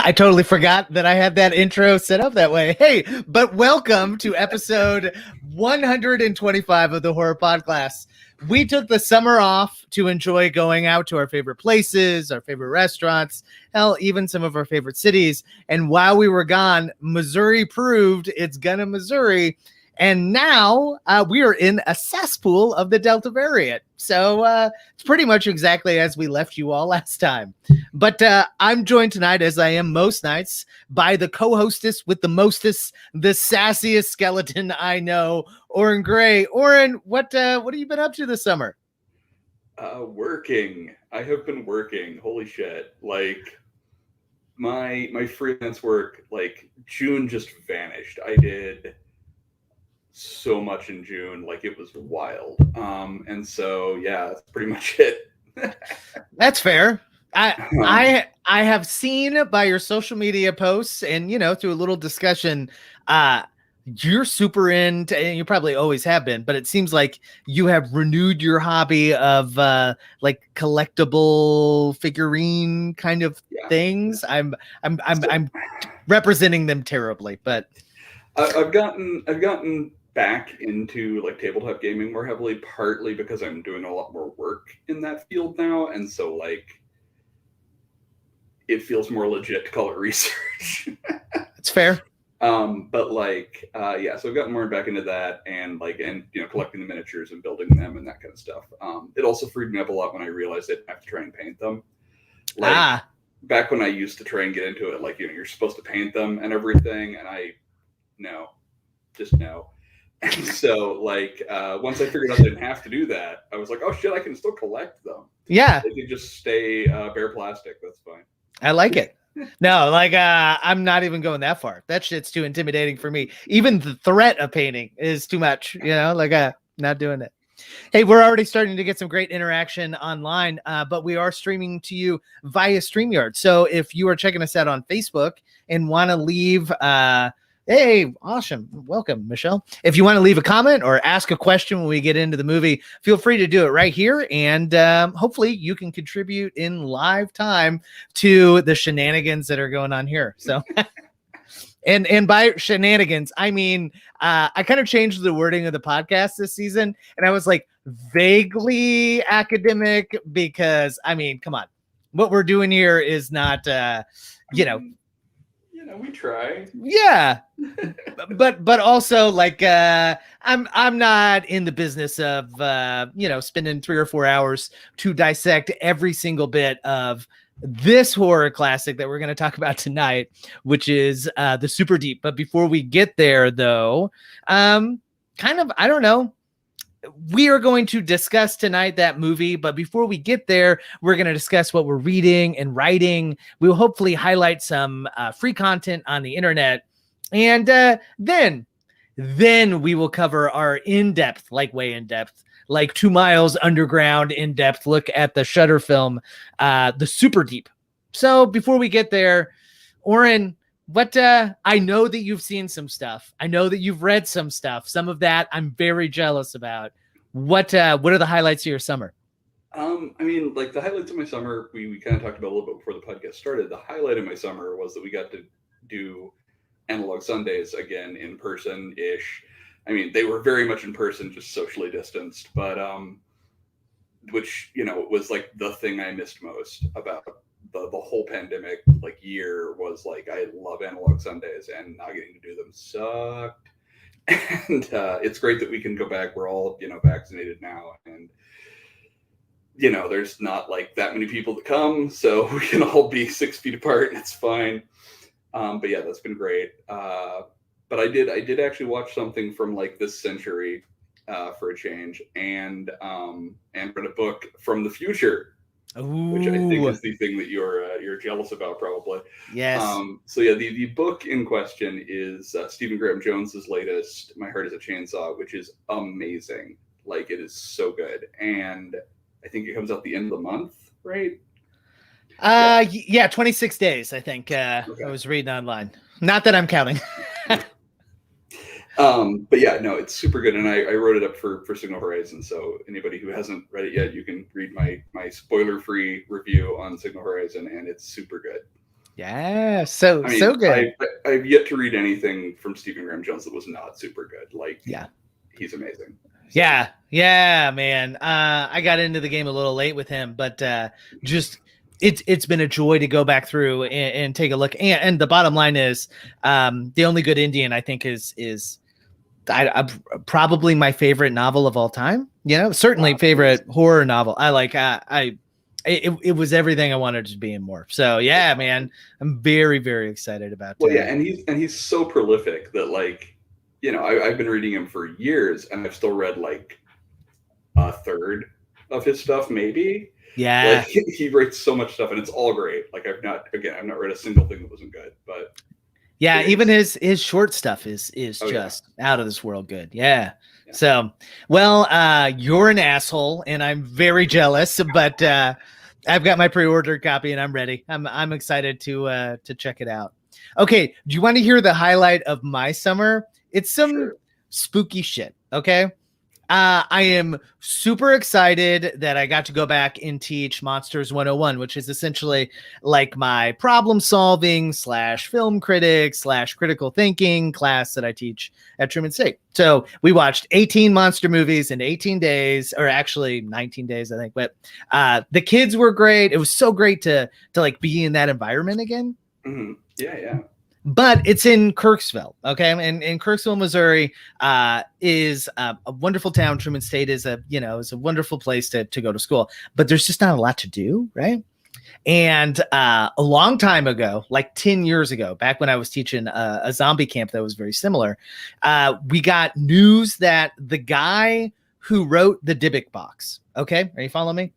I totally forgot that I had that intro set up that way. Hey, but welcome to episode 125 of the Horror Podcast. We took the summer off to enjoy going out to our favorite places, our favorite restaurants, hell, even some of our favorite cities. And while we were gone, Missouri proved it's gonna Missouri. And now we are in a cesspool of the Delta variant. So it's pretty much exactly as we left you all last time. But I'm joined tonight, as I am most nights, by the co-hostess with the mostest, the sassiest skeleton I know, Orrin Gray. Orrin, what have you been up to this summer? Working. I have been working. Holy shit. Like, my freelance work, like, June just vanished. I did so much in June, like it was wild. And so yeah, that's pretty much it. That's fair. I have seen by your social media posts and through a little discussion, you're super into, and you probably always have been, but it seems like you have renewed your hobby of like collectible figurine kind of things. I'm representing them terribly, but I've gotten back into like tabletop gaming more heavily, partly because I'm doing a lot more work in that field now, and so like it feels more legit to call it research. It's fair. But like yeah, so I've gotten more back into that, and collecting the miniatures and building them and that kind of stuff. It also freed me up a lot when I realized I didn't have to try and paint them. Like back when I used to try and get into it, like you're supposed to paint them and everything, and no. And so, like, once I figured out I didn't have to do that, I was like, oh shit, I can still collect them. Yeah. They can just stay bare plastic. That's fine. I like it. No, like, I'm not even going that far. That shit's too intimidating for me. Even the threat of painting is too much, not doing it. Hey, we're already starting to get some great interaction online, but we are streaming to you via StreamYard. So if you are checking us out on Facebook and want to leave hey, awesome. Welcome, Michelle. If you want to leave a comment or ask a question when we get into the movie, feel free to do it right here. And hopefully you can contribute in live time to the shenanigans that are going on here. So, and by shenanigans, I mean, I kind of changed the wording of the podcast this season. And I was like vaguely academic because, I mean, come on. What we're doing here is not, we try. Yeah. but also like I'm not in the business of spending 3 or 4 hours to dissect every single bit of this horror classic that we're going to talk about tonight, which is the Superdeep. But before we get there though, I don't know. We are going to discuss tonight that movie, but before we get there, we're going to discuss what we're reading and writing. We'll hopefully highlight some free content on the internet, and then we will cover our in-depth, like way in-depth, like 2 miles underground in-depth look at the Shudder film, the Superdeep. So before we get there, Orrin, what I know that you've seen some stuff. I know that you've read some stuff. Some of that I'm very jealous about. What are the highlights of your summer? I mean, like the highlights of my summer, we kind of talked about a little bit before the podcast started. The highlight of my summer was that we got to do Analog Sundays again in person-ish. I mean, they were very much in person, just socially distanced, but which, was like the thing I missed most about the whole pandemic like year was like I love Analog Sundays, and not getting to do them sucked. And it's great that we can go back. We're all vaccinated now, and there's not like that many people that come, so we can all be 6 feet apart and it's fine. But yeah, that's been great. But I did actually watch something from like this century for a change, and read a book from the future. Ooh. Which I think is the thing that you're jealous about, probably. Yes. So yeah, the book in question is Stephen Graham Jones's latest, My Heart is a Chainsaw, which is amazing. Like, it is so good, and I think it comes out the end of the month, right? Yeah, 26 days, I think. I was reading online. Not that I'm counting. But yeah, no, it's super good, and I wrote it up for Signal Horizon. So anybody who hasn't read it yet, you can read my spoiler-free review on Signal Horizon, and it's super good. Yeah, so good. I've yet to read anything from Stephen Graham Jones that was not super good. Like, yeah, he's amazing. So. Yeah, man. I got into the game a little late with him, but just it's been a joy to go back through and take a look. And the bottom line is, The Only Good Indian, I think, is probably my favorite novel of all time. You know, certainly favorite horror novel. I like. It was everything I wanted to be and more. So yeah, man, I'm very, very excited about. Well, yeah, and he's so prolific that, like, you know, I've been reading him for years, and I've still read like a third of his stuff, maybe. Yeah, like, he writes so much stuff, and it's all great. Like, I've not read a single thing that wasn't good, but yeah, even his short stuff is just out of this world good. Yeah. So, well, you're an asshole, and I'm very jealous, but I've got my pre-ordered copy, and I'm ready. I'm excited to check it out. Okay, do you want to hear the highlight of my summer? It's some spooky shit. Okay. I am super excited that I got to go back and teach Monsters 101, which is essentially like my problem solving / film critic / critical thinking class that I teach at Truman State. So we watched 18 monster movies in 18 days, or actually 19 days, I think. But the kids were great. It was so great to like be in that environment again. Mm-hmm. Yeah. But it's in Kirksville, okay? And Kirksville, Missouri, is a wonderful town. Truman State is a wonderful place to go to school. But there's just not a lot to do, right? And a long time ago, like 10 years ago, back when I was teaching a zombie camp that was very similar, we got news that the guy who wrote the Dybbuk box, okay? Are you following me?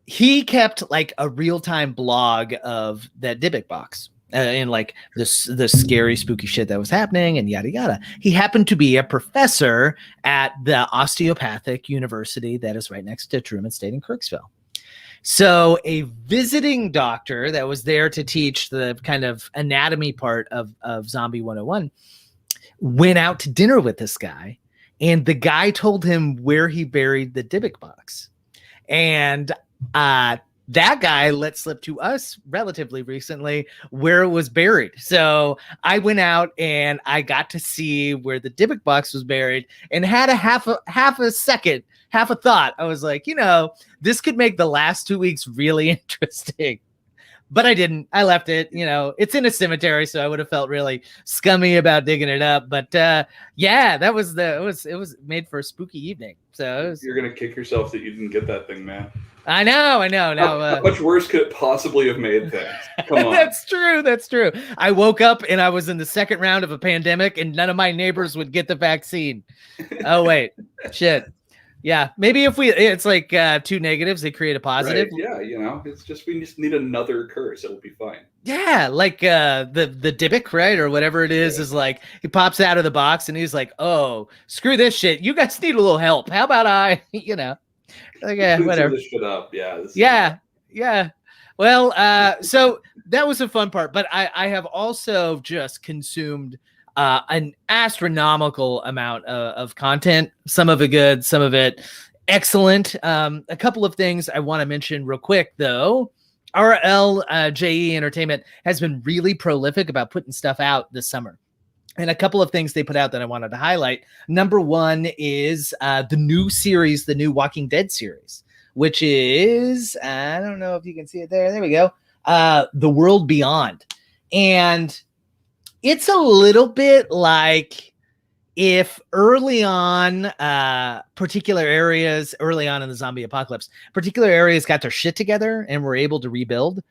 He kept like a real-time blog of that Dybbuk box. And like the scary, spooky shit that was happening and yada, yada. He happened to be a professor at the osteopathic university that is right next to Truman State in Kirksville. So a visiting doctor that was there to teach the kind of anatomy part of Zombie 101 went out to dinner with this guy, and the guy told him where he buried the Dybbuk box. And that guy let slip to us relatively recently where it was buried. So I went out and I got to see where the Dybbuk box was buried, and had a half a thought. I was like, this could make the last 2 weeks really interesting. But I didn't. I left it. It's in a cemetery, so I would have felt really scummy about digging it up. But yeah, it was made for a spooky evening. So you're gonna kick yourself that you didn't get that thing, man. I know. Now, how much worse could it possibly have made things? Come on. That's true. I woke up and I was in the second round of a pandemic, and none of my neighbors would get the vaccine. Oh wait, shit. Yeah, maybe if it's like two negatives, they create a positive. Right. Yeah, it's just we just need another curse. It'll be fine. Yeah, like the Dybbuk, right, or whatever it is like he pops out of the box and he's like, "Oh, screw this shit. You guys need a little help. How about I, like whatever." This shit up. Yeah. Well, so that was a fun part, but I have also just consumed an astronomical amount of content, some of it good, some of it excellent. A couple of things I want to mention real quick, though. RLJE Entertainment has been really prolific about putting stuff out this summer. And a couple of things they put out that I wanted to highlight. Number one is the new Walking Dead series, which is, I don't know if you can see it there. There we go. The World Beyond. And it's a little bit like if early on, particular areas early on in the zombie apocalypse, particular areas got their shit together and were able to rebuild.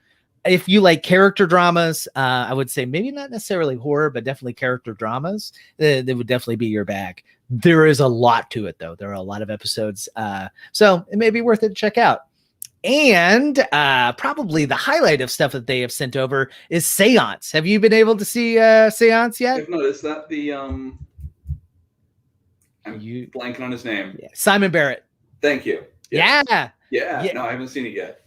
If you like character dramas, I would say maybe not necessarily horror, but definitely character dramas, that would definitely be your bag. There is a lot to it, though. There are a lot of episodes. So it may be worth it to check out. And probably the highlight of stuff that they have sent over is Seance. Have you been able to see Seance yet? No, is that the I'm blanking on his name. Yeah. Simon Barrett. Thank you. Yes. Yeah. No, I haven't seen it yet.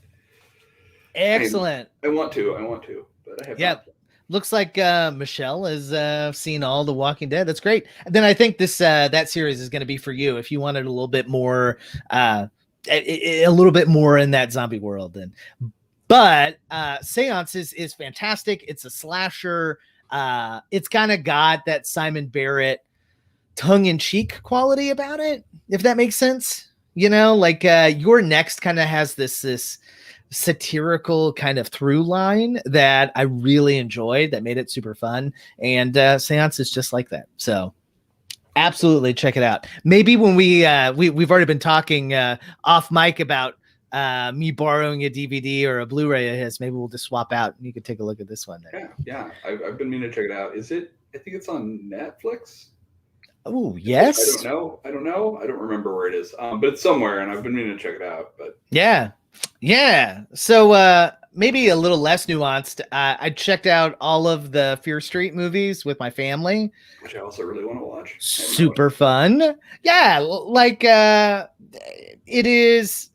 Excellent. I want to, but I have Yeah. not. Looks like Michelle has seen all the Walking Dead. That's great. And then I think this that series is going to be for you if you wanted a little bit more, a little bit more in that zombie world. Then, but Seance is fantastic. It's a slasher. It's kind of got that Simon Barrett tongue-in-cheek quality about it, if that makes sense. You know, like Your Next kind of has this satirical kind of through line that I really enjoyed that made it super fun. And Seance is just like that. So absolutely check it out. Maybe when we've already been talking off mic about me borrowing a DVD or a Blu-ray of his, maybe we'll just swap out and you could take a look at this one there. Yeah. I've been meaning to check it out. Is it? I think it's on Netflix. Oh, yes. I don't know. I don't remember where it is. But it's somewhere, and I've been meaning to check it out. But yeah. So maybe a little less nuanced. I checked out all of the Fear Street movies with my family, which I also really want to watch. Super fun. Yeah, like it is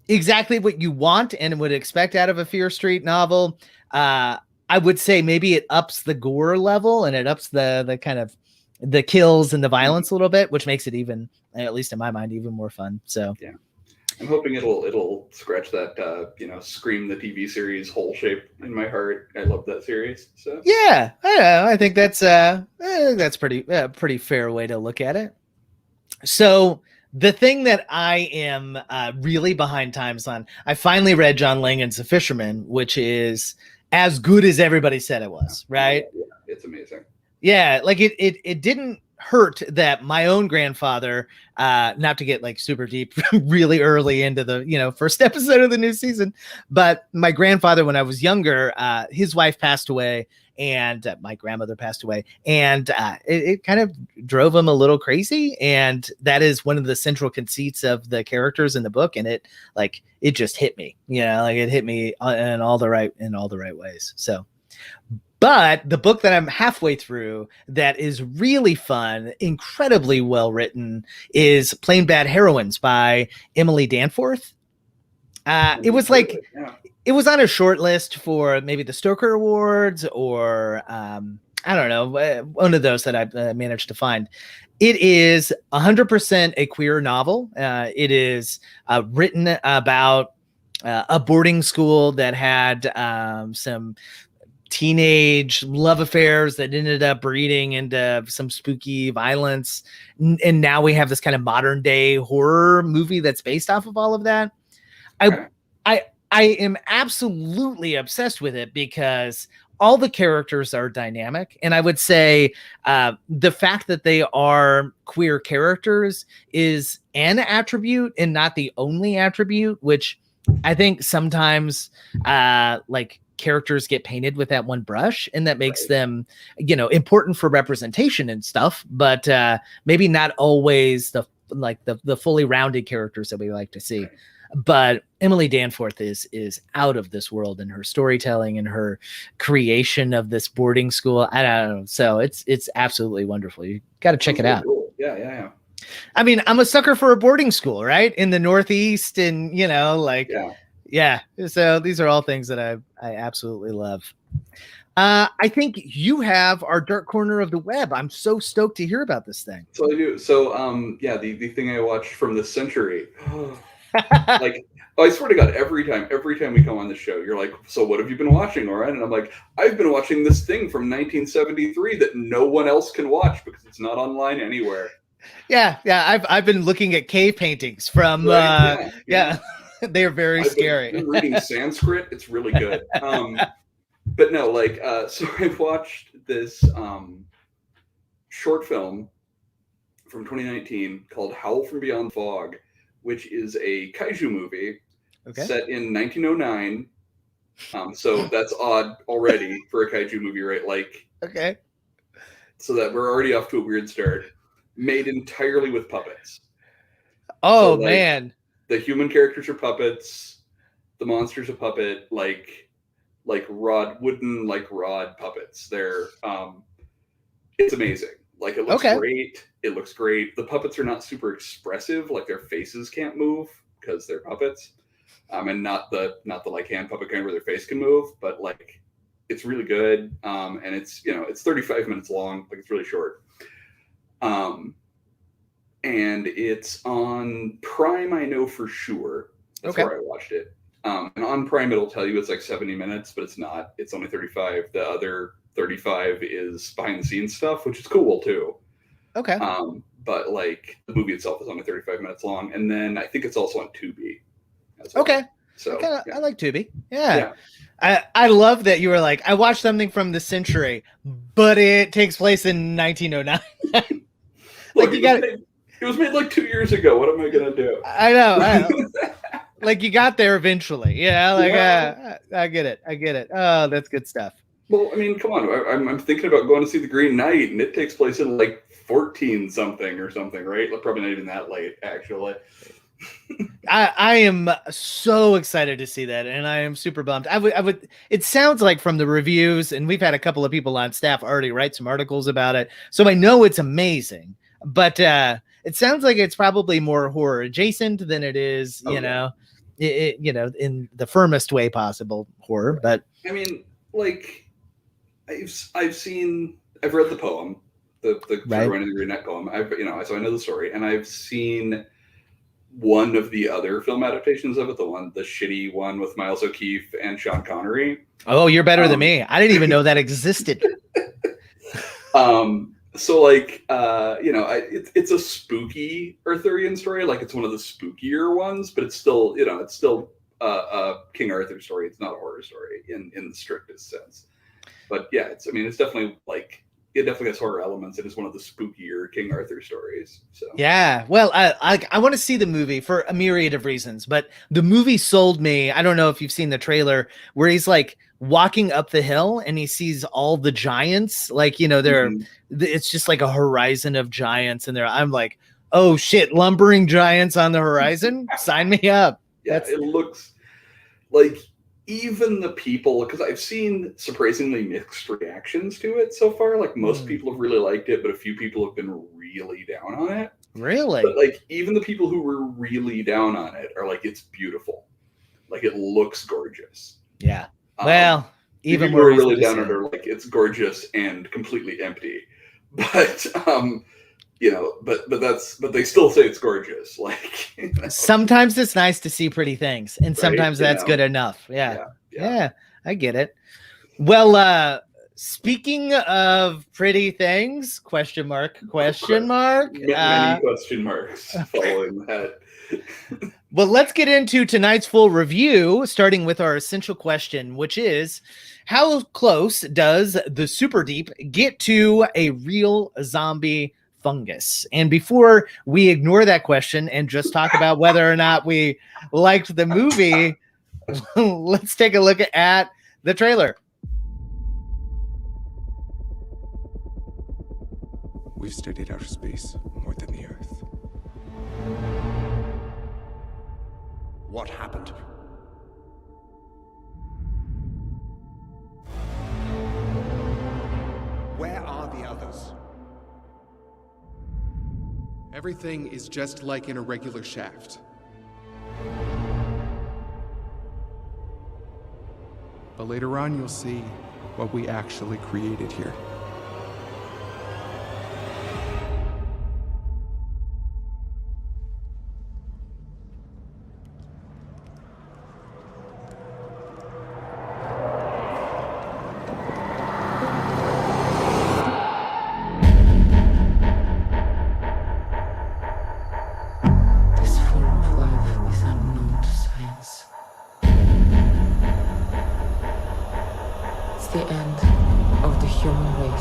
exactly what you want and would expect out of a Fear Street novel. I would say maybe it ups the gore level and it ups the kind of the kills and the violence a little bit, which makes it even, at least in my mind, even more fun. So yeah, I'm hoping it'll scratch that Scream the TV series hole shape in my heart. I love that series. So yeah, I think that's pretty fair way to look at it. So the thing that I am really behind times on, I finally read John Langan's The Fisherman, which is as good as everybody said it was, right? Yeah, it's amazing. Yeah, like it didn't hurt that my own grandfather, not to get like super deep really early into the first episode of the new season, but my grandfather, when I was younger, his wife passed away and my grandmother passed away, and it kind of drove him a little crazy, and that is one of the central conceits of the characters in the book, and it just hit me, like it hit me in all the right ways. So but the book that I'm halfway through that is really fun, incredibly well written, is Plain Bad Heroines by Emily Danforth. It was like, it was on a short list for maybe the Stoker Awards or I don't know, one of those that I managed to find. It is 100% a queer novel. It is written about a boarding school that had some teenage love affairs that ended up breeding into some spooky violence. And now we have this kind of modern day horror movie that's based off of all of that. I am absolutely obsessed with it because all the characters are dynamic. And I would say the fact that they are queer characters is an attribute and not the only attribute, which I think sometimes characters get painted with that one brush, and that makes them, important for representation and stuff, but maybe not always the fully rounded characters that we like to see. But Emily Danforth is out of this world in her storytelling and her creation of this boarding school. I don't know. So it's absolutely wonderful. You got to check it out. Cool. Yeah. I mean, I'm a sucker for a boarding school, right? In the Northeast, and yeah. So these are all things that I absolutely love. I think you have our dark corner of the web. I'm so stoked to hear about this thing. So I do. So the thing I watched from this century. I swear to God, every time we come on the show, you're like, so what have you been watching, Orrin? And I'm like, I've been watching this thing from 1973 that no one else can watch because it's not online anywhere. Yeah. I've been looking at cave paintings from yeah. They're very scary. I've been reading Sanskrit. It's really good. But no, so I watched this short film from 2019 called Howl from Beyond the Fog, which is a kaiju movie set in 1909. So that's odd already for a kaiju movie, right? So that we're already off to a weird start. Made entirely with puppets. Oh, so, man. The human characters are puppets. The monster's a puppet, like wooden rod puppets. They're it's amazing. It looks great. It looks great. The puppets are not super expressive. Their faces can't move because they're puppets. And not the like hand puppet kind where their face can move, but like it's really good. And it's it's 35 minutes long, like it's really short. And it's on Prime, I know for sure. That's where I watched it. And on Prime, it'll tell you it's like 70 minutes, but it's not. It's only 35. The other 35 is behind the scenes stuff, which is cool too. Okay. But like the movie itself is only 35 minutes long, and then I think it's also on Tubi. Okay. So I like Tubi. Yeah. I love that you were like, I watched something from the century, but it takes place in 1909. Look, it was made like 2 years ago. What am I gonna do? I know. Like you got there eventually. Yeah. Like I get it. Oh, that's good stuff. Well, I mean, come on. I'm thinking about going to see The Green Knight, and it takes place in like 14 something or something, right? Probably not even that late, actually. I am so excited to see that, and I am super bummed. I would. It sounds like from the reviews, and we've had a couple of people on staff already write some articles about it, so I know it's amazing. But it sounds like it's probably more horror adjacent than it is, you know, in the firmest way possible horror. But I mean, like, I've read the poem, the Orrin and the Green Knight poem. So I know the story, and I've seen one of the other film adaptations of it, the shitty one with Miles O'Keefe and Sean Connery. Oh, you're better than me. I didn't even know that existed. So like, it's a spooky Arthurian story. Like it's one of the spookier ones, but it's still, a King Arthur story. It's not a horror story in the strictest sense. But yeah, it's definitely like, it definitely has horror elements. It is one of the spookier King Arthur stories. So yeah, well, I want to see the movie for a myriad of reasons, but the movie sold me. I don't know if you've seen the trailer where he's like walking up the hill and he sees all the giants. Like it's just like a horizon of giants, and I'm like, oh shit, lumbering giants on the horizon. Sign me up. Yeah, it looks like. Even the people, because I've seen surprisingly mixed reactions to it so far. Like most people have really liked it, but a few people have been really down on it. Really? But like even the people who were really down on it are like, it's beautiful. Like it looks gorgeous. Yeah. Well, even people who are really down on it are like, it's gorgeous and completely empty. But but they still say it's gorgeous. Like sometimes it's nice to see pretty things, and sometimes that's good enough. Yeah, I get it. Well, speaking of pretty things, question mark. Many question marks following that. Well, let's get into tonight's full review, starting with our essential question, which is, how close does the Superdeep get to a real zombie fungus? And before we ignore that question and just talk about whether or not we liked the movie, let's take a look at the trailer. We've studied outer space more than the Earth. What happened? Where are the others? Everything is just like in a regular shaft. But later on, you'll see what we actually created here. The end of the human race.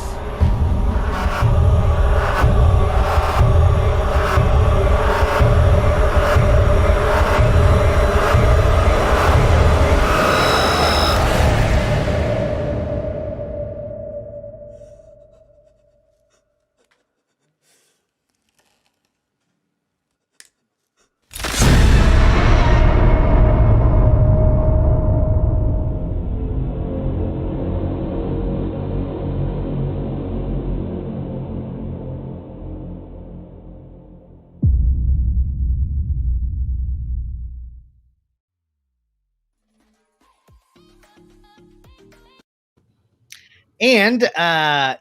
And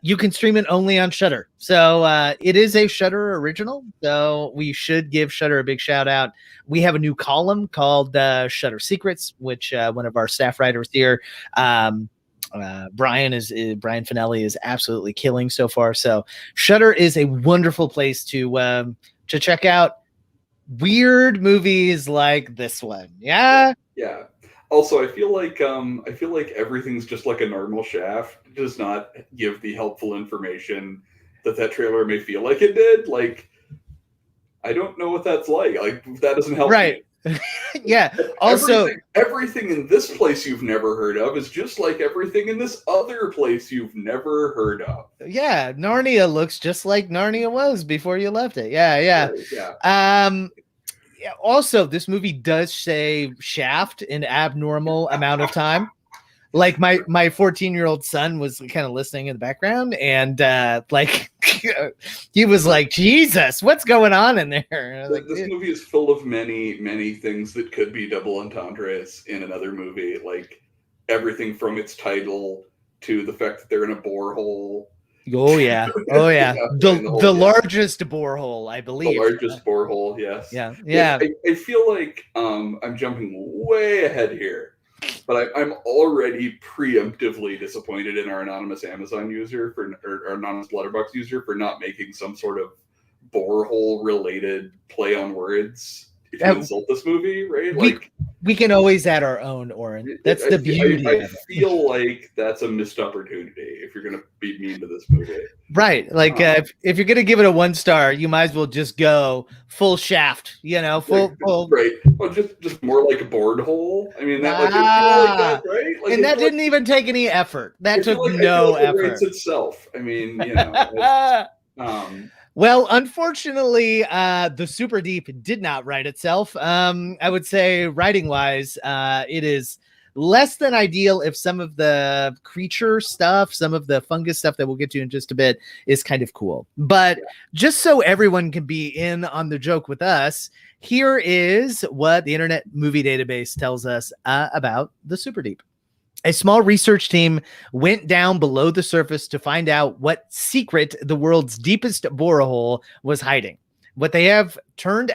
you can stream it only on Shudder. So it is a Shudder original. So we should give Shudder a big shout out. We have a new column called Shudder Secrets, which one of our staff writers here, Brian Finelli, is absolutely killing so far. So Shudder is a wonderful place to check out weird movies like this one. Yeah. Yeah. Also, I feel like everything's just like a normal Shaft. It does not give the helpful information that trailer may feel like it did. Like, I don't know what that's like. Like, that doesn't help. Right. Yeah. Also, everything in this place you've never heard of is just like everything in this other place you've never heard of. Yeah, Narnia looks just like Narnia was before you left it. Yeah. Yeah. Yeah, also, this movie does say Shaft an abnormal amount of time. Like my 14-year-old son was kind of listening in the background, and like he was like, "Jesus, what's going on in there?" Like, this movie is full of many things that could be double entendres in another movie. Like everything from its title to the fact that they're in a borehole. Oh yeah. The largest borehole, I believe. The largest borehole, yes. Yeah. I feel like I'm jumping way ahead here, but I'm already preemptively disappointed in our anonymous Amazon user or anonymous Letterboxd user for not making some sort of borehole related play on words if you insult this movie, right? We can always add our own, Orrin. That's the beauty. I feel like that's a missed opportunity if you're going to be mean to this movie. Right. Like if you're going to give it a 1 star, you might as well just go full Shaft, full. Right. Well, just more like a board hole. I mean, that like that, right? Like, and that didn't even take any effort. That took no effort. It writes itself. I mean, Well, unfortunately, the Superdeep did not write itself. I would say writing-wise, it is less than ideal if some of the creature stuff, some of the fungus stuff that we'll get to in just a bit is kind of cool. But just so everyone can be in on the joke with us, here is what the Internet Movie Database tells us about the Superdeep. A small research team went down below the surface to find out what secret the world's deepest borehole was hiding. What they have found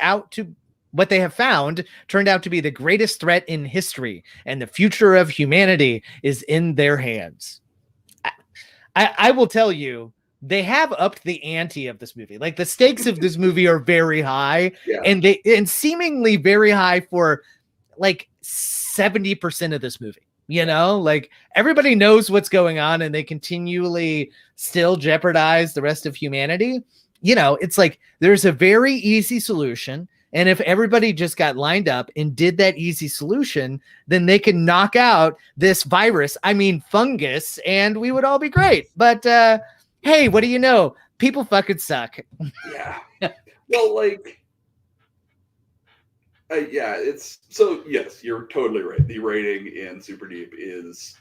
turned out to be the greatest threat in history, and the future of humanity is in their hands. I will tell you, they have upped the ante of this movie. Like, the stakes of this movie are very high, and seemingly very high for like 70% of this movie. Like everybody knows what's going on, and they continually still jeopardize the rest of humanity. It's like there's a very easy solution. And if everybody just got lined up and did that easy solution, then they can knock out this virus, fungus, and we would all be great. But hey, what do you know? People fucking suck. Yeah. Well, like, it's so yes, you're totally right. The rating in Superdeep is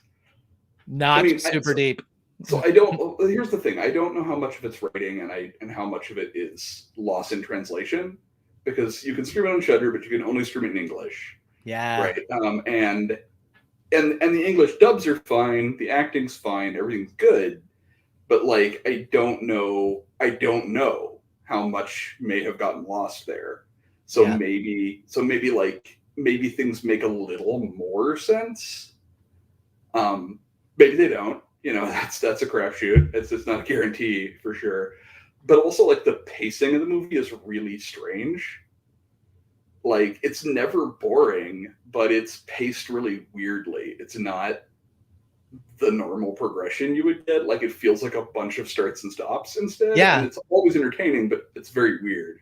not super deep. So I don't. Here's the thing: I don't know how much of it's rating and how much of it is loss in translation, because you can stream it on Shudder, but you can only stream it in English. Yeah. Right. And the English dubs are fine. The acting's fine. Everything's good. But like, I don't know how much may have gotten lost there. So maybe things make a little more sense. Maybe they don't. That's a crapshoot. It's not a guarantee for sure. But also, like, the pacing of the movie is really strange. Like, it's never boring, but it's paced really weirdly. It's not the normal progression you would get. Like, it feels like a bunch of starts and stops instead. Yeah. And it's always entertaining, but it's very weird.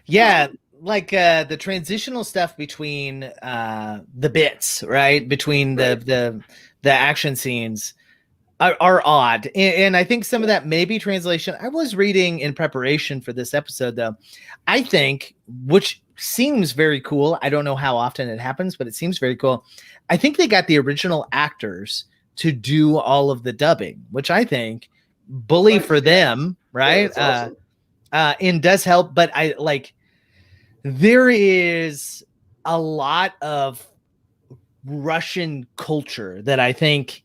Yeah. Like the transitional stuff between the bits, right? Between the action scenes are odd. And I think some of that may be translation. I was reading in preparation for this episode, though, I think, which seems very cool. I don't know how often it happens, but it seems very cool. I think they got the original actors to do all of the dubbing, which I think bully for them, right? Yeah, awesome. And does help. But there is a lot of Russian culture that I think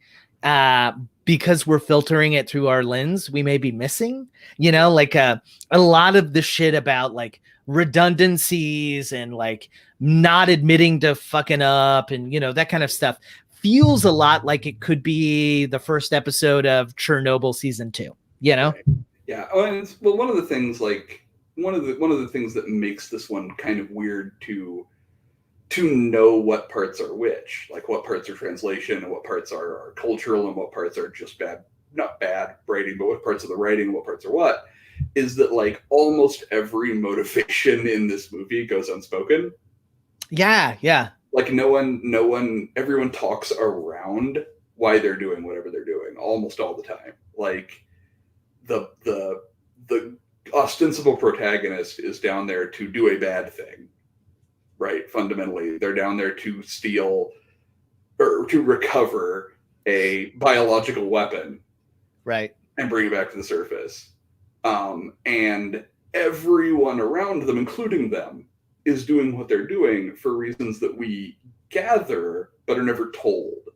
because we're filtering it through our lens, we may be missing, like a lot of the shit about like redundancies and like not admitting to fucking up and, that kind of stuff feels a lot like it could be the first episode of Chernobyl season 2, Right. Yeah. Oh, and one of the things one of the things that makes this one kind of weird to know what parts are which, like what parts are translation and what parts are cultural and what parts are just not bad writing, but what parts of the writing and what parts are what, is that like almost every motivation in this movie goes unspoken. Yeah. Like everyone talks around why they're doing whatever they're doing almost all the time. Like the ostensible protagonist is down there to do a bad thing. Right, fundamentally, they're down there to steal or to recover a biological weapon, right, and bring it back to the surface. And everyone around them, including them, is doing what they're doing for reasons that we gather but are never told.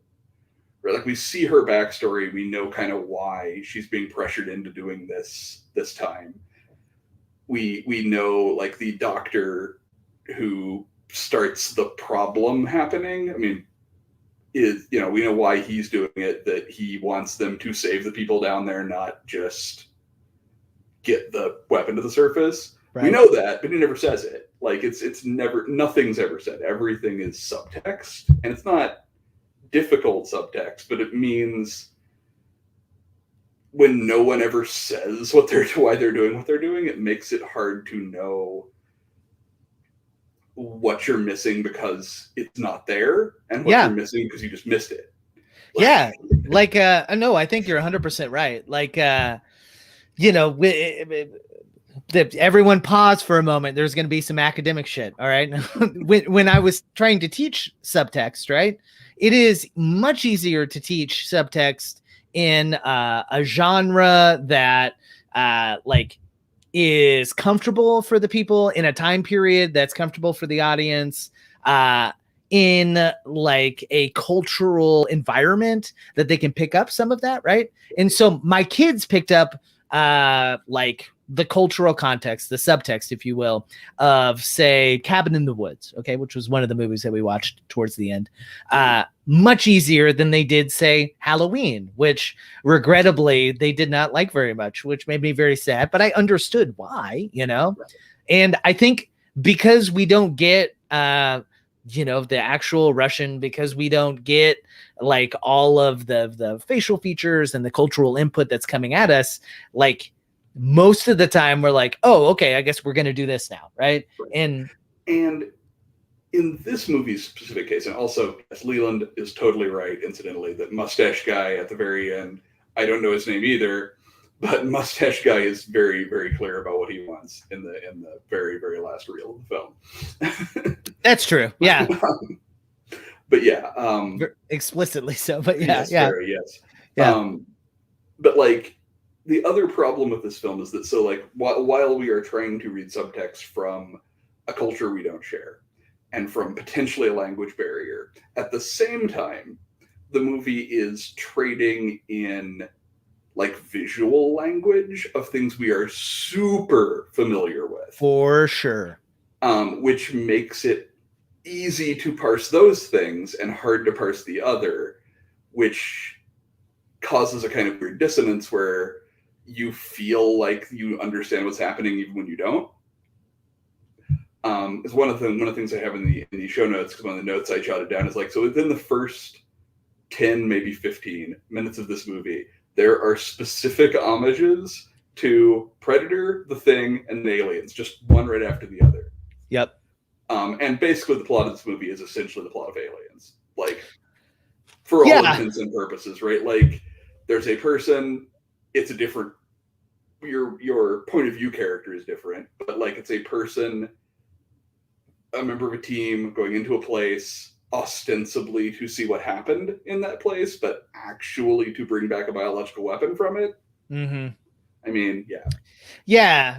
Right, like we see her backstory, we know kind of why she's being pressured into doing this time. We know like the doctor who starts the problem happening. I mean, we know why he's doing it, that he wants them to save the people down there, not just get the weapon to the surface. Right. We know that, but he never says it. Like nothing's ever said. Everything is subtext, and it's not difficult subtext, but it means when no one ever says why they're doing what they're doing, it makes it hard to know what you're missing because it's not there, and what you're missing because you just missed it. Yeah, like no, I think you're 100% right. Like everyone pause for a moment. There's going to be some academic shit. All right. when I was trying to teach subtext, right, it is much easier to teach subtext in a genre that like is comfortable for the people, in a time period that's comfortable for the audience, in like a cultural environment that they can pick up some of that, right? And so my kids picked up like the cultural context, the subtext, if you will, of say Cabin in the Woods, okay, which was one of the movies that we watched towards the end, much easier than they did say Halloween, which regrettably they did not like very much, which made me very sad, but I understood why, and I think because we don't get the actual Russian, because we don't get like all of the facial features and the cultural input that's coming at us, like most of the time we're like, oh, okay, I guess we're going to do this now. Right. And in this movie's specific case, and also yes, Leland is totally right, incidentally, that mustache guy at the very end, I don't know his name either, but mustache guy is very, very clear about what he wants in the very, very last reel of the film. That's true. Yeah. But yeah. Explicitly so, but yeah. Yes, yeah. Very, yes. Yeah. But like, the other problem with this film is that, so like, while we are trying to read subtext from a culture we don't share and from potentially a language barrier, at the same time, the movie is trading in like visual language of things we are super familiar with. For sure. Which makes it easy to parse those things and hard to parse the other, which causes a kind of weird dissonance where you feel like you understand what's happening even when you don't. It's one of the things I have in the show notes, because one of the notes I jotted down is like, so within the first 10, maybe 15 minutes of this movie, there are specific homages to Predator, The Thing, and Aliens, just one right after the other. Yep. And basically the plot of this movie is essentially the plot of Aliens. Like, for all intents and purposes, right? Like, there's a person, it's a different, your point of view character is different, but like it's a person, a member of a team going into a place ostensibly to see what happened in that place, but actually to bring back a biological weapon from it. Mm-hmm. I mean, yeah. Yeah.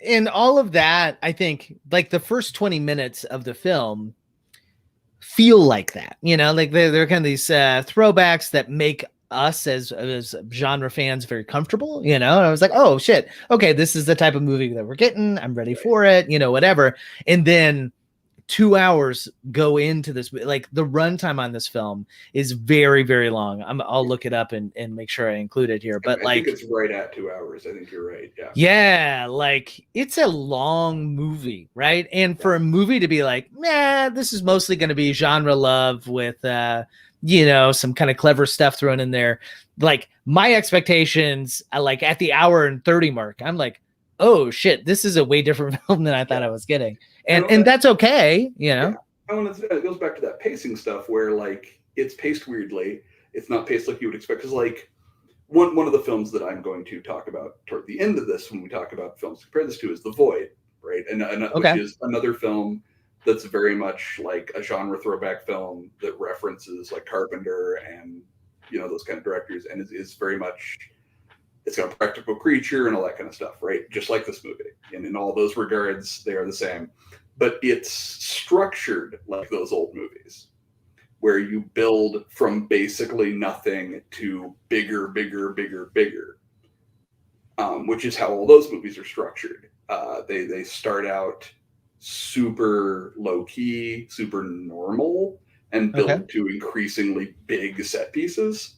And all of that, I think, like the first 20 minutes of the film feel like that, like they're kind of these throwbacks that make us as genre fans very comfortable, and I was like, oh shit, okay, this is the type of movie that we're getting. I'm ready for it, whatever. And then 2 hours go into this, like the runtime on this film is very, very long. I'll look it up and make sure I include it here. But I think it's right at 2 hours. I think you're right. Yeah. Yeah, like it's a long movie, right? And for a movie to be like, nah, this is mostly going to be genre love with some kind of clever stuff thrown in there. Like my expectations, like at the hour and 30 mark, I'm like, oh shit, this is a way different film than I thought I was getting. And that's okay, Yeah. It goes back to that pacing stuff where like it's paced weirdly. It's not paced like you would expect. Because like one of the films that I'm going to talk about toward the end of this, when we talk about films to compare this to, is The Void, right? And which is another film that's very much like a genre throwback film that references like Carpenter and those kind of directors, and is very much, it's got a practical creature and all that kind of stuff, right? Just like this movie. And in all those regards, they are the same. But it's structured like those old movies, where you build from basically nothing to bigger, which is how all those movies are structured. They start out super low key, super normal, and build to increasingly big set pieces.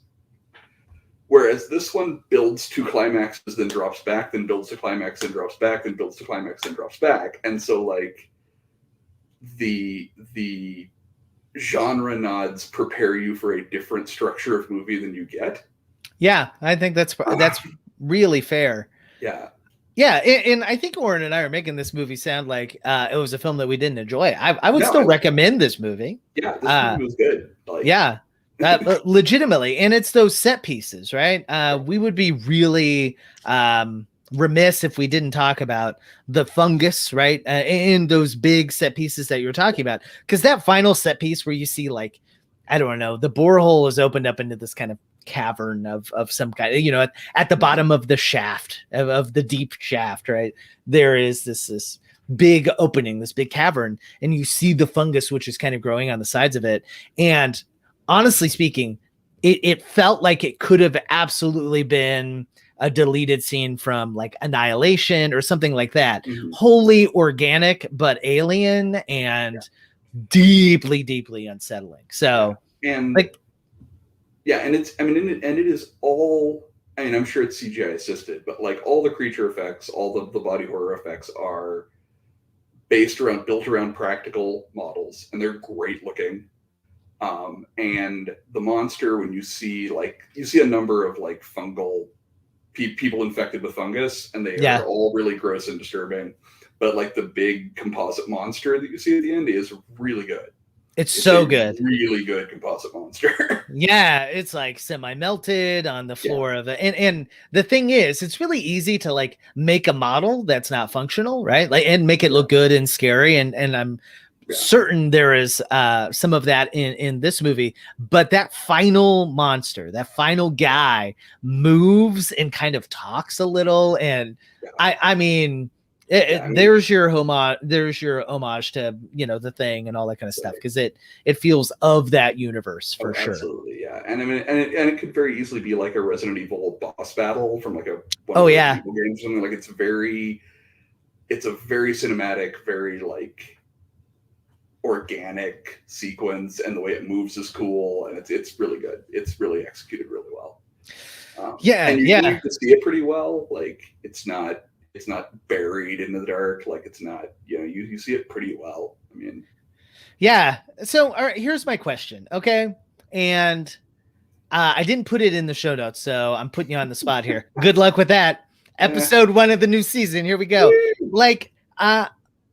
Whereas this one builds to climaxes, then drops back, then builds to climax, then drops back, then builds to climax, then drops back. And so like the genre nods prepare you for a different structure of movie than you get. Yeah, I think that's really fair. Yeah. Yeah, and I think Orrin and I are making this movie sound like it was a film that we didn't enjoy. I would still recommend this movie. Yeah, this movie was good. Like, yeah, legitimately. And it's those set pieces, right? We would be really remiss if we didn't talk about the fungus, right? And those big set pieces that you're talking about. Because that final set piece where you see, like, I don't know, the borehole is opened up into this kind of cavern of some kind, at the bottom of the shaft, of the deep shaft, right? There is this big opening, this big cavern, and you see the fungus, which is kind of growing on the sides of it. And honestly speaking, it felt like it could have absolutely been a deleted scene from like Annihilation or something like that. Mm-hmm. Wholly organic, but alien and deeply unsettling. So, and like, yeah, and it is all, I'm sure it's CGI assisted, but like all the creature effects, all the body horror effects are built around practical models, and they're great looking. And the monster, when you see a number of like fungal people infected with fungus, and they are all really gross and disturbing. But like the big composite monster that you see at the end is really good. It's so good. Really good composite monster. Yeah, it's like semi-melted on the floor of it. And the thing is, it's really easy to like make a model that's not functional, right? Like, and make it look good and scary. And I'm certain there is some of that in this movie. But that final monster, that final guy moves and kind of talks a little. And I mean, there's your homage to The Thing and all that kind of stuff, because it feels of that universe for sure. Absolutely, yeah. And I mean, and it could very easily be like a Resident Evil boss battle from like one of the Resident Evil games or something. Like it's a very cinematic, very like organic sequence, and the way it moves is cool, and it's really good. It's really executed really well. And you can see it pretty well. Like it's not buried in the dark. Like it's not, you see it pretty well. I mean, yeah. So, all right, here's my question. Okay. And I didn't put it in the show notes, so I'm putting you on the spot here. Good luck with that. Episode 1 of the new season. Here we go. Like,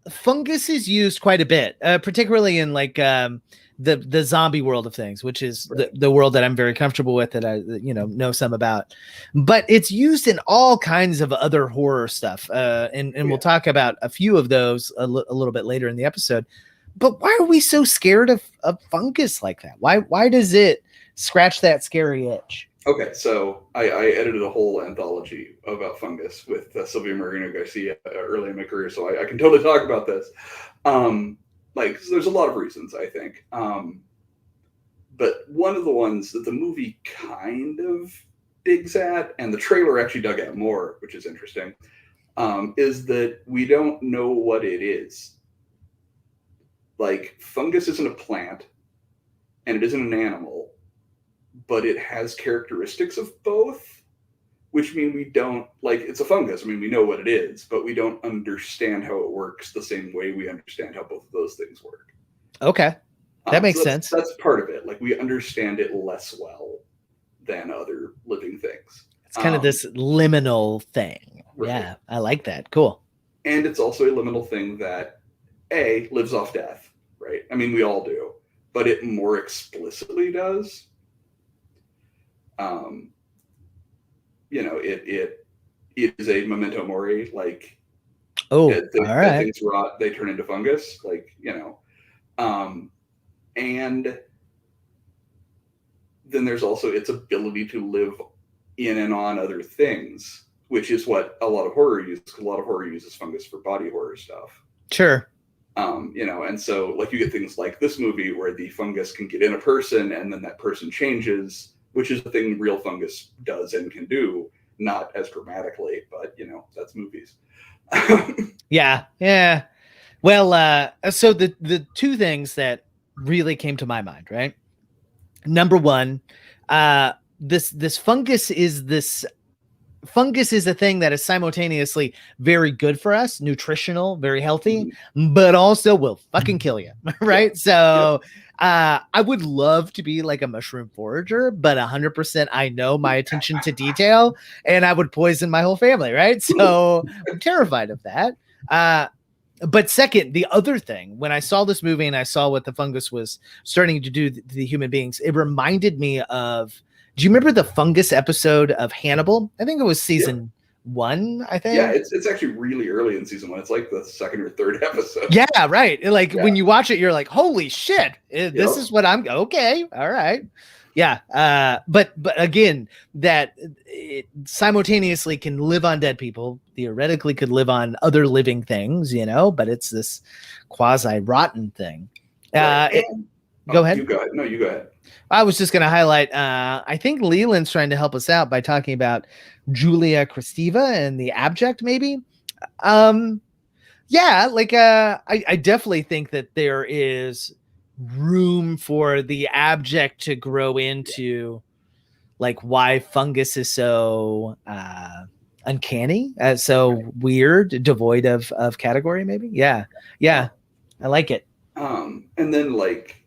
fungus is used quite a bit, particularly in like, the zombie world of things, which is the world that I'm very comfortable with, that I know some about. But it's used in all kinds of other horror stuff, and we'll talk about a few of those a little bit later in the episode. But why are we so scared of fungus like that? Why does it scratch that scary itch? Okay, so I edited a whole anthology about fungus with Sylvia Marino Garcia early in my career, so I can totally talk about this. like, there's a lot of reasons, I think. But one of the ones that the movie kind of digs at, and the trailer actually dug at more, which is interesting, is that we don't know what it is. Like, fungus isn't a plant, and it isn't an animal, but it has characteristics of both, which mean we don't, like, it's a fungus. I mean, we know what it is, but we don't understand how it works the same way we understand how both of those things work. Okay. That makes sense. That's part of it. Like, we understand it less well than other living things. It's kind of this liminal thing. Right. Yeah, I like that. Cool. And it's also a liminal thing that, A, lives off death, right? I mean, we all do, but it more explicitly does. You know, it is a memento mori, like, all that right. things rot, they turn into fungus, like, you know. And then there's also its ability to live in and on other things, which is what a lot of horror uses. A lot of horror uses fungus for body horror stuff. Sure. You know, and so, like, you get things like this movie where the fungus can get in a person and then that person changes, which is the thing real fungus does and can do, not as dramatically, but, you know, that's movies. Yeah. Well, so the two things that really came to my mind, right? Number one, this fungus is a thing that is simultaneously very good for us, nutritional, very healthy, but also will fucking kill you, right? So I would love to be like a mushroom forager, but 100% I know my attention to detail and I would poison my whole family, right? So I'm terrified of that. But second, the other thing, when I saw this movie and I saw what the fungus was starting to do to the human beings, it reminded me of, do you remember the fungus episode of Hannibal? I think it was season 1, I think. Yeah, it's actually really early in season 1. It's like the second or third episode. Yeah, right. Like when you watch it, you're like, holy shit, this is what I'm, okay, all right. Yeah, but again, that it simultaneously can live on dead people, theoretically could live on other living things, you know, but it's this quasi-rotten thing. Right. Go ahead. You go ahead. No, you go ahead. I was just going to highlight, I think Leland's trying to help us out by talking about Julia Kristeva and the abject, maybe. Yeah, like I definitely think that there is room for the abject to grow into, like, why fungus is so uncanny, so weird, devoid of category, maybe. Yeah, I like it. And then, like,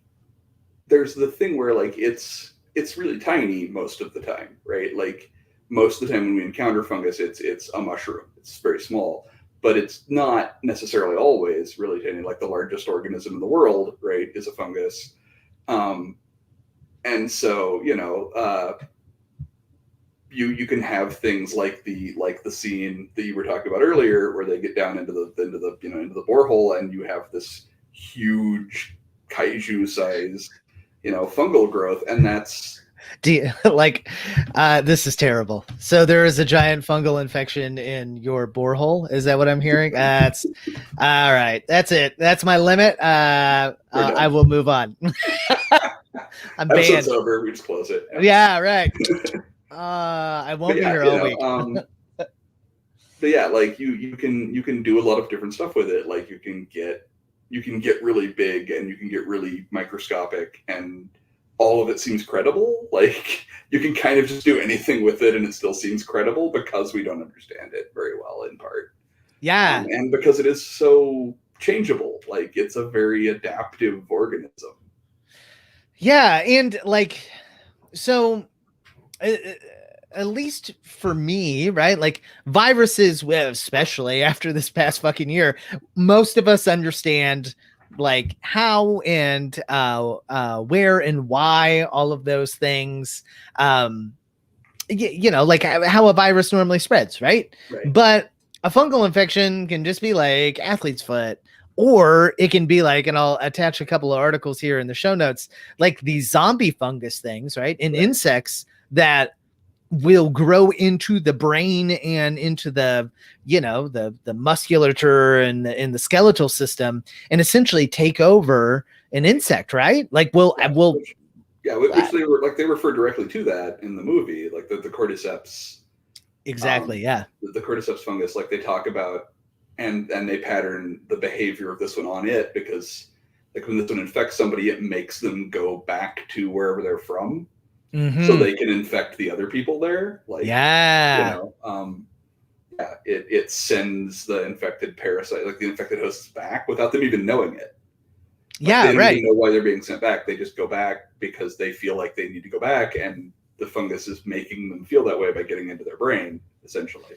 there's the thing where, like, it's really tiny most of the time, right? Like, most of the time when we encounter fungus, it's a mushroom. It's very small, but it's not necessarily always really tiny. Like, the largest organism in the world, right, is a fungus. And so, you know, you can have things like the scene that you were talking about earlier, where they get down into the borehole, and you have this huge kaiju size, you know, fungal growth, and that's this is terrible. So there is a giant fungal infection in your borehole. Is that what I'm hearing? That's all right. That's it. That's my limit. I will move on. I'm banned. Episode's over. We just close it. Yeah, right. I won't be here all week. But yeah, like you can do a lot of different stuff with it. Like, you can get really big and you can get really microscopic, and all of it seems credible. Like, you can kind of just do anything with it and it still seems credible because we don't understand it very well, in part. Yeah. And because it is so changeable. Like, it's a very adaptive organism. Yeah, and like, so at least for me, right? Like, viruses, especially after this past fucking year, most of us understand, like, how and where and why all of those things, you know, like how a virus normally spreads, right? But a fungal infection can just be like athlete's foot, or it can be like, and I'll attach a couple of articles here in the show notes, like these zombie fungus things, right? In insects that will grow into the brain and into the, you know, the musculature and the skeletal system, and essentially take over an insect, right? Like, which they refer directly to that in the movie, like the cordyceps. Exactly. Yeah. The cordyceps fungus, like they talk about, and they pattern the behavior of this one on it, because like when this one infects somebody, it makes them go back to wherever they're from, so they can infect the other people there. Like, it sends the infected parasite, like the infected hosts, back without them even knowing it. Like, they don't even know why they're being sent back. They just go back because they feel like they need to go back, and the fungus is making them feel that way by getting into their brain, essentially.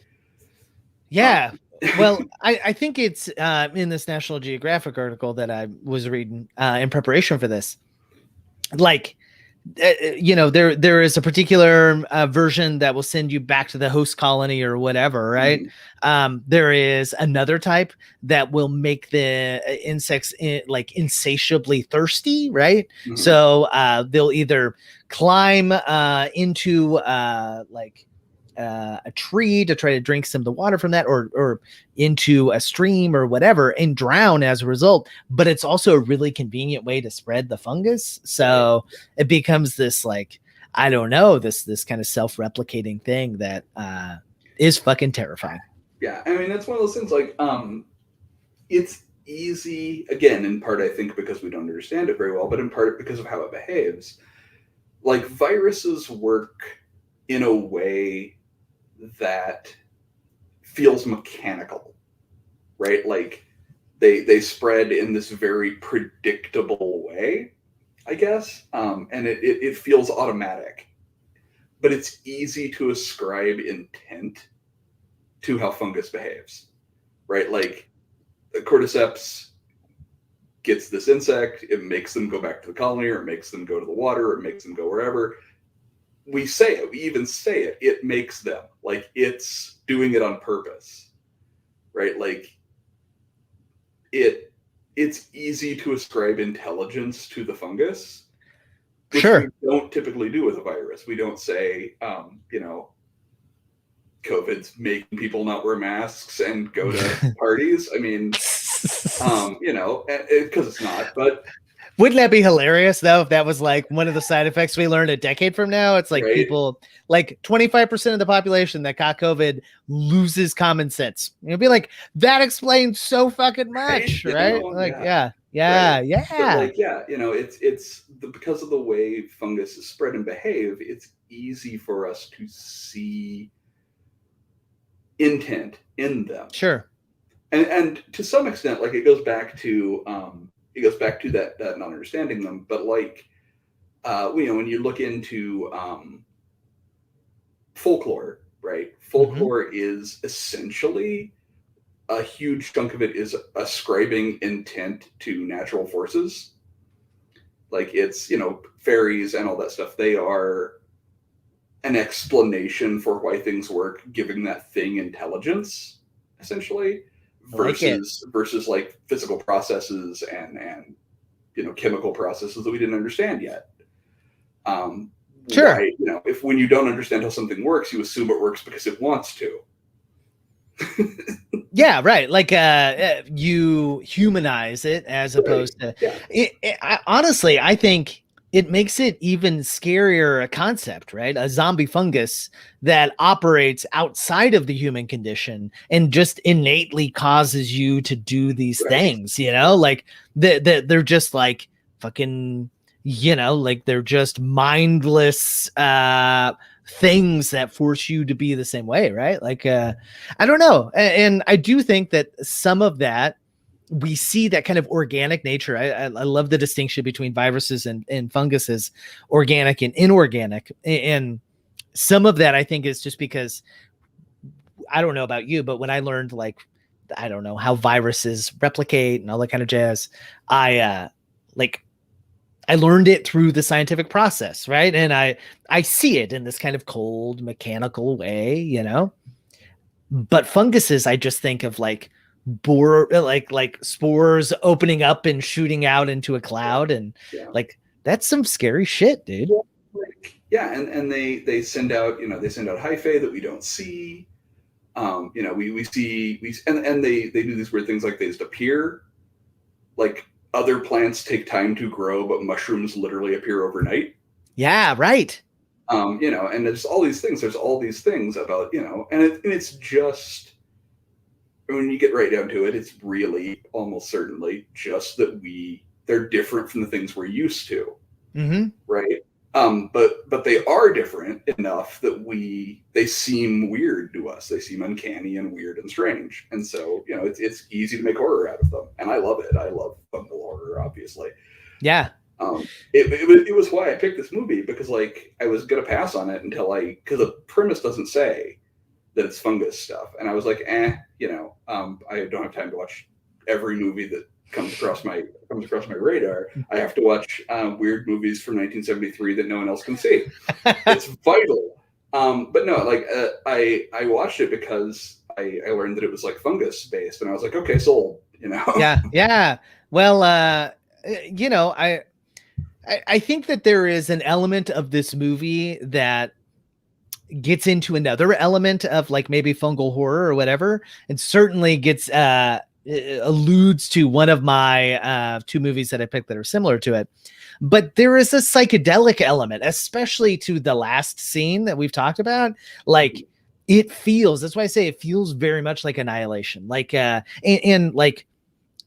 Yeah. Well, I think it's in this National Geographic article that I was reading in preparation for this. Like, you know, there is a particular version that will send you back to the host colony or whatever, right? There is another type that will make the insects like insatiably thirsty, right? So they'll either climb into a tree to try to drink some of the water from that, or into a stream or whatever, and drown as a result. But it's also a really convenient way to spread the fungus. So it becomes this, like, I don't know, this kind of self-replicating thing that is fucking terrifying. Yeah. I mean, that's one of those things, like, it's easy, again, in part, I think, because we don't understand it very well, but in part because of how it behaves. Like, viruses work in a way that feels mechanical, right? Like they spread in this very predictable way, I guess, and it feels automatic, but it's easy to ascribe intent to how fungus behaves, right? Like the cordyceps gets this insect, it makes them go back to the colony, or it makes them go to the water, or it makes them go wherever. We say it, we even say it, it makes them, like it's doing it on purpose, right? Like it's easy to ascribe intelligence to the fungus, which we don't typically do with a virus. We don't say, you know, COVID's making people not wear masks and go to parties. I mean, you know, because it's not, but wouldn't that be hilarious though, if that was like one of the side effects we learned a decade from now? It's like people, like 25% of the population that got COVID loses common sense. You'll be like, that explains so fucking much, right? Know, like, yeah. But like, you know, it's because of the way fungus is spread and behave, it's easy for us to see intent in them. Sure. And to some extent, like it goes back to that not understanding them, but like, you know, when you look into folklore, right? Folklore is essentially, a huge chunk of it is ascribing intent to natural forces. Like it's, you know, fairies and all that stuff. They are an explanation for why things work, giving that thing intelligence, essentially. Versus like physical processes and you know, chemical processes that we didn't understand yet. Sure. Why, you know, if when you don't understand how something works, you assume it works because it wants to. Yeah, right. Like you humanize it as opposed to honestly, I think it makes it even scarier a concept, right? A zombie fungus that operates outside of the human condition and just innately causes you to do these things, you know, like they're just like fucking, you know, like they're just mindless things that force you to be the same way, right? Like I don't know. And I do think that some of that, we see that kind of organic nature. I love the distinction between viruses and funguses, organic and inorganic. And some of that I think is just because, I don't know about you, but when I learned, like, I don't know how viruses replicate and all that kind of jazz, I learned it through the scientific process, right? And I see it in this kind of cold mechanical way, you know. But funguses, I just think of like like spores opening up and shooting out into a cloud, and like that's some scary shit, dude. like, yeah, and they send out, they send out hyphae that we don't see. We see and they do these weird things, like they just appear. Like other plants take time to grow, but mushrooms literally appear overnight. Yeah, right. And there's all these things. There's all these things about, and it's just, when you get right down to it, it's really almost certainly just that they're different from the things we're used to, right? But they are different enough that they seem weird to us. They seem uncanny and weird and strange. And so, it's easy to make horror out of them. And I love it. I love fungal horror, obviously. Yeah. It was why I picked this movie, because like I was going to pass on it because the premise doesn't say that it's fungus stuff. And I was like, I don't have time to watch every movie that comes across my radar. I have to watch weird movies from 1973 that no one else can see. It's vital. But no, like I watched it because I learned that it was like fungus based, and I was like, okay, sold. Yeah. Well, I think that there is an element of this movie that gets into another element of like maybe fungal horror or whatever, and certainly gets alludes to one of my two movies that I picked that are similar to it. But there is a psychedelic element, especially to the last scene that we've talked about. Like that's why I say it feels very much like Annihilation. Like and like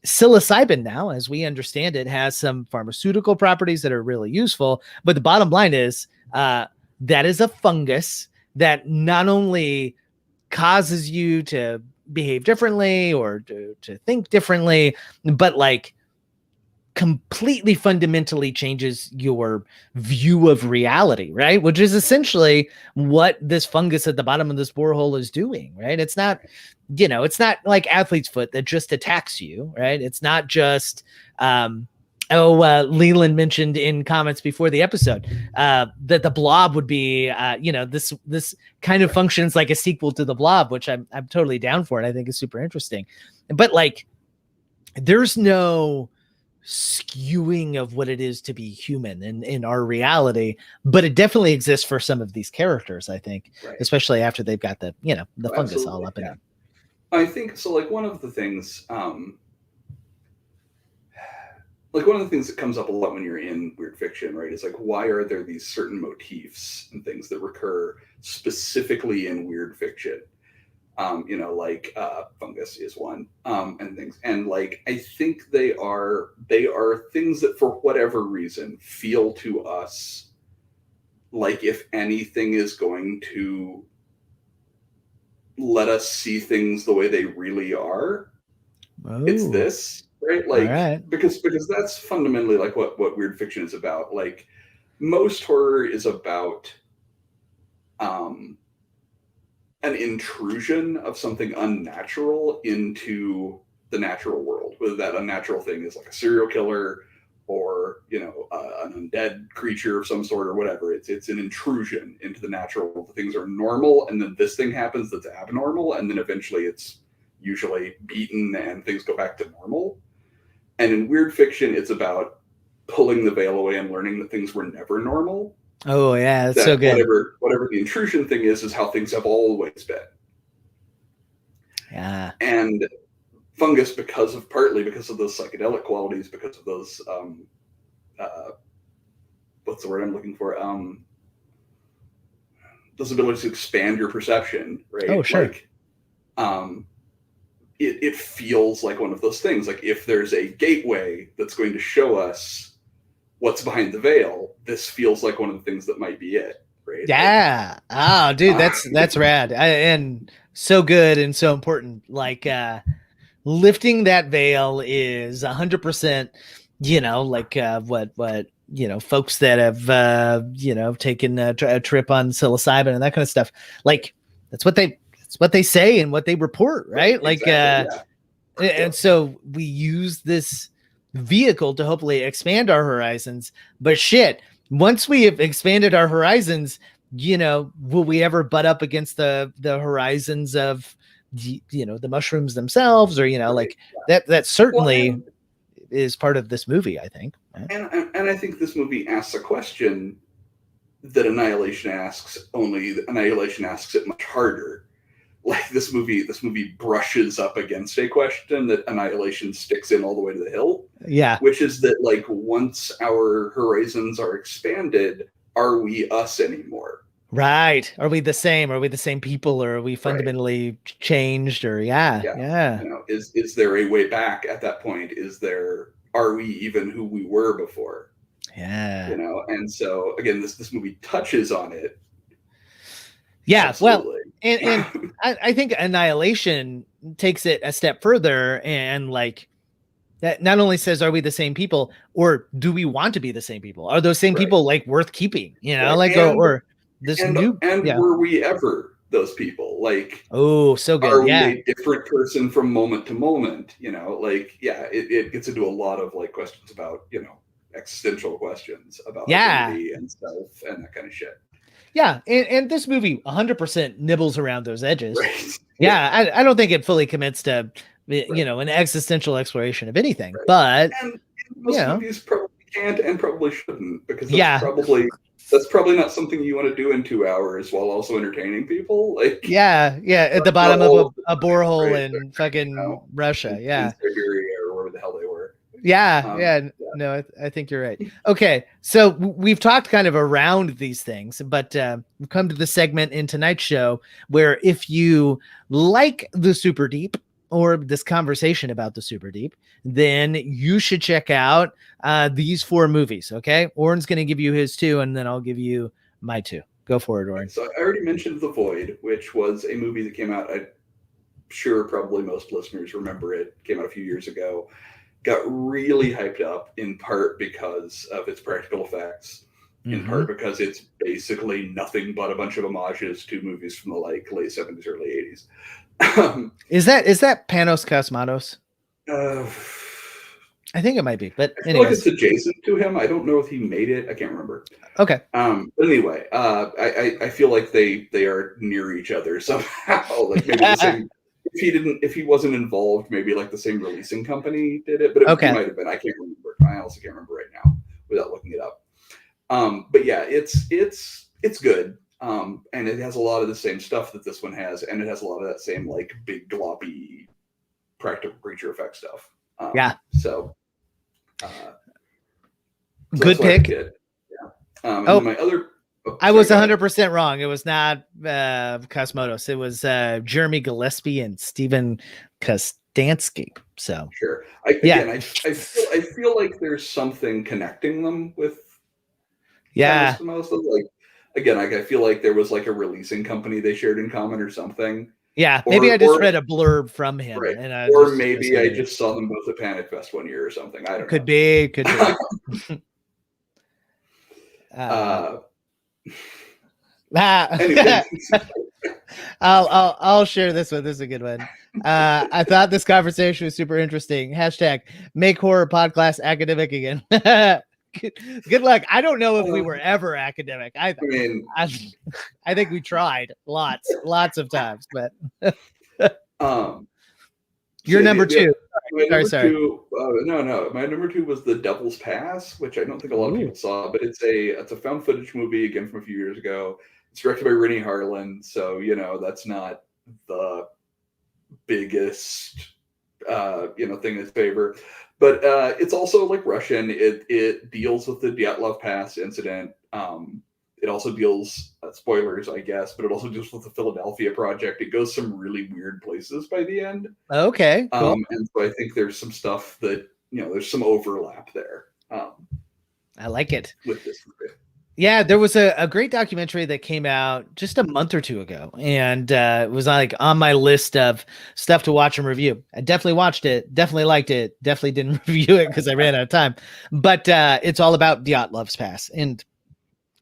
psilocybin now, as we understand it, has some pharmaceutical properties that are really useful. But the bottom line is that is a fungus that not only causes you to behave differently or to think differently, but like completely fundamentally changes your view of reality, right? Which is essentially what this fungus at the bottom of this borehole is doing, right? It's not, it's not like athlete's foot that just attacks you, right? It's not just, Leland mentioned in comments before the episode that the Blob would be, this kind of functions like a sequel to the Blob, which I'm totally down for, and I think is super interesting. But like, there's no skewing of what it is to be human in our reality, but it definitely exists for some of these characters, I think, right. Especially after they've got the fungus absolutely. All up in it. I think so. Like one of the things, one of the things that comes up a lot when you're in weird fiction, right, is like, why are there these certain motifs and things that recur specifically in weird fiction? Fungus is one, and things. And like, I think they are things that for whatever reason feel to us like if anything is going to let us see things the way they really are, it's this, right? Like, right. because that's fundamentally like what weird fiction is about. Like most horror is about, an intrusion of something unnatural into the natural world, whether that unnatural thing is like a serial killer or, an undead creature of some sort or whatever. It's an intrusion into the natural world. The things are normal, and then this thing happens that's abnormal, and then eventually it's usually beaten and things go back to normal. And in weird fiction, it's about pulling the veil away and learning that things were never normal. Oh yeah, that's so good. Whatever the intrusion thing is how things have always been. Yeah. And fungus, partly because of those psychedelic qualities, because of those what's the word I'm looking for? Those abilities to expand your perception, right? Oh, sure. Like, it feels like one of those things. Like if there's a gateway that's going to show us what's behind the veil, this feels like one of the things that might be it, right? Yeah. Oh, dude, that's rad. And so good and so important. Like lifting that veil is 100%, what folks that have taken a trip on psilocybin and that kind of stuff. Like that's what they say and what they report, right? Like exactly, and so we use this vehicle to hopefully expand our horizons, but shit, once we have expanded our horizons, will we ever butt up against the horizons of the mushrooms themselves, or like that certainly is part of this movie, I think. And I think this movie asks a question that Annihilation asks, only Annihilation asks it much harder. Like this movie brushes up against a question that Annihilation sticks in all the way to the hill. Yeah. Which is that, like, once our horizons are expanded, are we us anymore? Right. Are we the same? Are we the same people, or are we fundamentally changed? Or yeah. You know, is there a way back at that point? Are we even who we were before? Yeah. You know, and so again, this movie touches on it. Yeah. Absolutely. Well, and I think Annihilation takes it a step further, and like that not only says, are we the same people, or do we want to be the same people? Are those same people like worth keeping? You know, like or this new were we ever those people? Like, oh, so good. Are we a different person from moment to moment? You know, like, it gets into a lot of like questions about, you know, existential questions about identity and self and that kind of shit. Yeah, and this movie 100% nibbles around those edges. Right. Yeah, I don't think it fully commits to, you know, an existential exploration of anything. But and most movies probably can't and probably shouldn't, because that's probably not something you want to do in 2 hours while also entertaining people. Like at the bottom of a borehole in fucking Russia. In Siberia or wherever the hell they were. No, I think you're right. Okay, so we've talked kind of around these things, but we've come to the segment in tonight's show where if you like the Superdeep or this conversation about the Superdeep, then you should check out these 4 movies. Okay, Orrin's going to give you his 2, and then I'll give you my 2. Go for it, Orrin. So I already mentioned The Void, which was a movie that came out. I'm sure probably most listeners remember it. Came out a few years ago. Got really hyped up, in part because of its practical effects, in part because it's basically nothing but a bunch of homages to movies from the like late 70s, early 80s. Is that Panos Cosmatos? I think it might be, but I feel like it's adjacent to him. I don't know if he made it. I can't remember. Okay. But anyway, I feel like they are near each other somehow. Like maybe the same. If he wasn't involved, maybe like the same releasing company did it, but it might have been. I can't remember. I also can't remember right now without looking it up. But yeah, it's good. And it has a lot of the same stuff that this one has, and it has a lot of that same like big gloppy practical creature effect stuff. So good pick. And my other. I was 100% wrong. It was not Cosmatos. It was Jeremy Gillespie and Steven Kostansky. So sure. I feel like there's something connecting them with. Yeah. Like, again, I feel like there was like a releasing company they shared in common or something. Yeah. Maybe I just read a blurb from him. Right. And I just saw them both at Panic Fest one year or something. I don't know. Could be. Anyway. I'll share this one. This is a good one. I thought this conversation was super interesting. # make horror podcast academic again. Good luck. I don't know if we were ever academic. I think we tried lots of times, but your number 2. Sorry. No. My number 2 was The Devil's Pass, which I don't think a lot of people saw, but it's a found footage movie again from a few years ago. It's directed by Rennie Harlan, so you know that's not the biggest thing in his favor. But it's also like Russian. It deals with the Dyatlov Pass incident. It also deals, spoilers, I guess, but it also deals with the Philadelphia Project. It goes some really weird places by the end. Okay, cool. And so I think there's some stuff that, there's some overlap there. I like it. With this movie. Yeah, there was a great documentary that came out just a month or 2 ago, and it was like on my list of stuff to watch and review. I definitely watched it, definitely liked it, definitely didn't review it because I ran out of time. But it's all about Dyatlov's Pass, and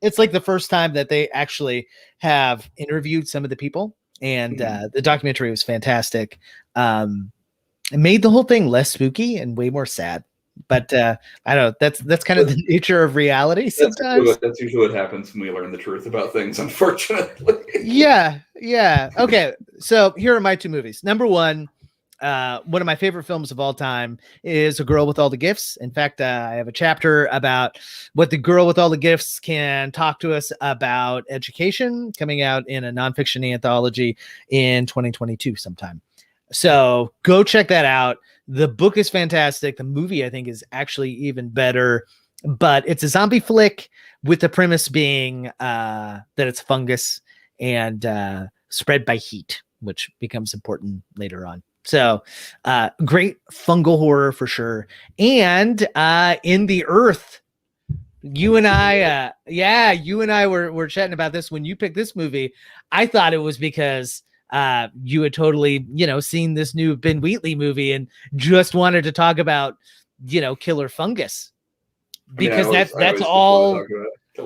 it's like the first time that they actually have interviewed some of the people, and the documentary was fantastic. It made the whole thing less spooky and way more sad. But I don't know. That's kind of the nature of reality sometimes. That's usually what happens when we learn the truth about things, unfortunately. Yeah. Okay. So here are my 2 movies. Number 1, one of my favorite films of all time is A Girl with All the Gifts. In fact, I have a chapter about what The Girl with All the Gifts can talk to us about education, coming out in a nonfiction anthology in 2022 sometime. So go check that out. The book is fantastic. The movie, I think, is actually even better, but it's a zombie flick with the premise being that it's fungus and spread by heat, which becomes important later on. So great fungal horror for sure. And In the Earth, you and I were chatting about this when you picked this movie. I thought it was because you had totally, seen this new Ben Wheatley movie and just wanted to talk about, killer fungus, because that's all.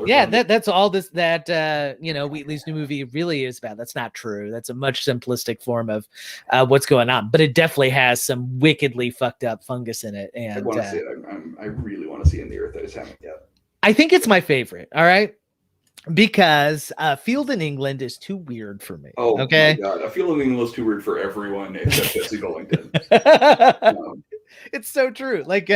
Yeah, that's all that Wheatley's new movie really is about. That's not true. That's a much simplistic form of what's going on, but it definitely has some wickedly fucked up fungus in it. And I want to see it. I really want to see In the Earth. I just haven't yet. I think it's my favorite. All right. Because Field in England is too weird for me. Oh, okay. My God. A Field in England is too weird for everyone except Jesse Bullington. It's so true. Like,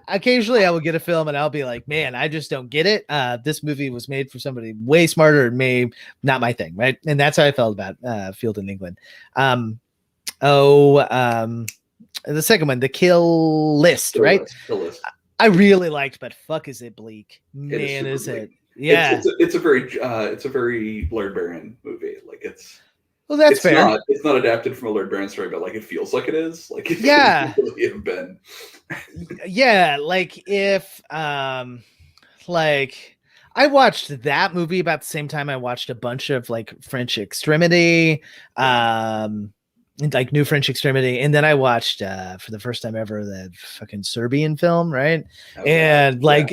occasionally I will get a film and I'll be like, man, I just don't get it. This movie was made for somebody way smarter than me. Not my thing, right? And that's how I felt about Field in England. The second one, The Kill List, right? Kill List. I really liked, but fuck, is it bleak? Man, is it? Yeah, it's a very Lord Barron movie. Like it's. Well, that's fair. It's not adapted from a Lord Barron story, but like it feels like it is. Like it really have been. Yeah, like if like I watched that movie about the same time I watched a bunch of like French Extremity, like New French Extremity, and then I watched for the first time ever the fucking Serbian film, right? And like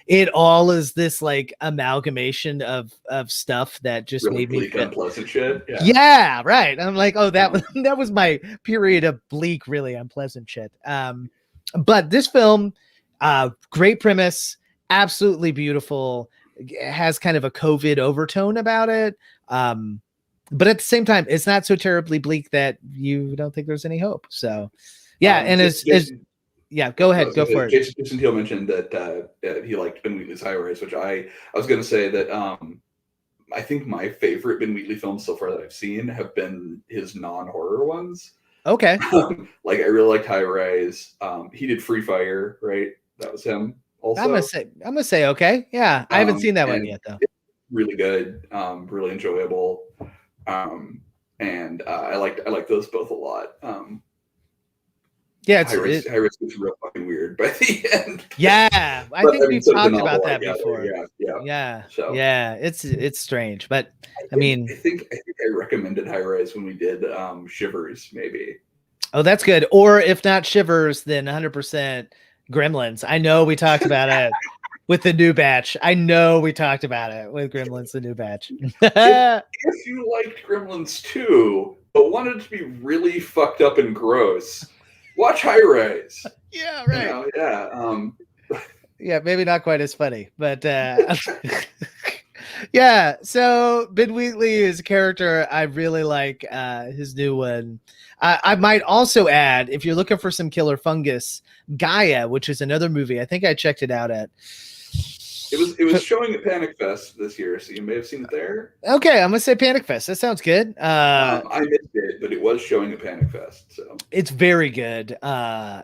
it all is this like amalgamation of stuff that just really made me bleak, unpleasant shit. Yeah, right. I'm like, oh, that was my period of bleak, really unpleasant shit. But this film, great premise, absolutely beautiful, has kind of a COVID overtone about it. But at the same time, it's not so terribly bleak that you don't think there's any hope. So, yeah, and go ahead, go for it. Jason Teal mentioned that he liked Ben Wheatley's High Rise, which I was going to say that I think my favorite Ben Wheatley films so far that I've seen have been his non-horror ones. Okay. Like I really liked High Rise. He did Free Fire, right? That was him. Also, I'm gonna say okay. Yeah, I haven't seen that one yet though. Really good, really enjoyable. And I like those both a lot. Yeah, High Risk is real fucking weird by the end. Yeah, I think we've talked about that before. Yeah. So, yeah, it's strange, but I think I recommended High Rise when we did Shivers, maybe. Oh, that's good. Or if not Shivers, then 100% Gremlins. I know we talked about it. With the new batch. I know we talked about it with Gremlins, the new batch. if you liked Gremlins 2, but wanted to be really fucked up and gross, watch High Rise. Yeah, right. Yeah, maybe not quite as funny, but yeah. So Ben Wheatley is a character I really like. His new one. I might also add, if you're looking for some killer fungus, Gaia, which is another movie. I think I checked it out at. It was showing at Panic Fest this year, so you may have seen it there. Okay, I'm gonna say Panic Fest. That sounds good. I missed it, but it was showing at Panic Fest, so it's very good.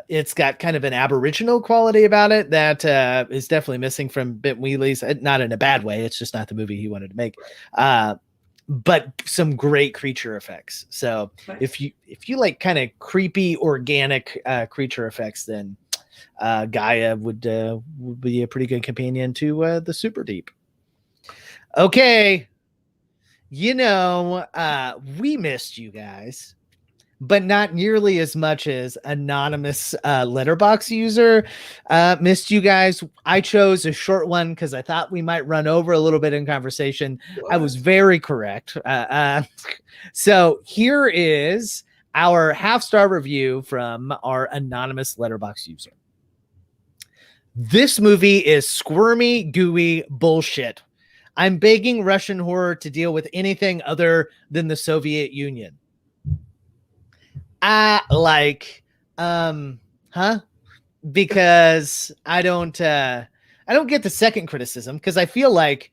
It's got kind of an Aboriginal quality about it that is definitely missing from Ben Wheatley's. Not in a bad way. It's just not the movie he wanted to make. But some great creature effects. So nice. if you like kind of creepy organic creature effects, then Gaia would be a pretty good companion to the Superdeep. Okay, we missed you guys, but not nearly as much as anonymous Letterboxd user missed you guys. I chose a short one because I thought we might run over a little bit in conversation. What? I was very correct. So here is our 5-star review from our anonymous Letterboxd user. This movie is squirmy, gooey bullshit. I'm begging Russian horror to deal with anything other than the Soviet Union. Like, huh? Because I don't get the second criticism, because I feel like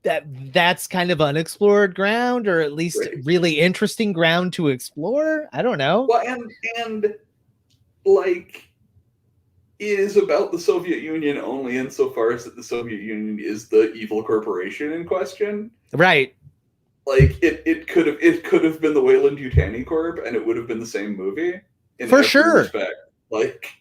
that's kind of unexplored ground, or at least Right. really interesting ground to explore. I don't know. Well, and like, it is about the Soviet Union only insofar as that the Soviet Union is the evil corporation in question. Right. Like, it could have been the Weyland-Yutani Corp, and it would have been the same movie in For every sure. respect. Like,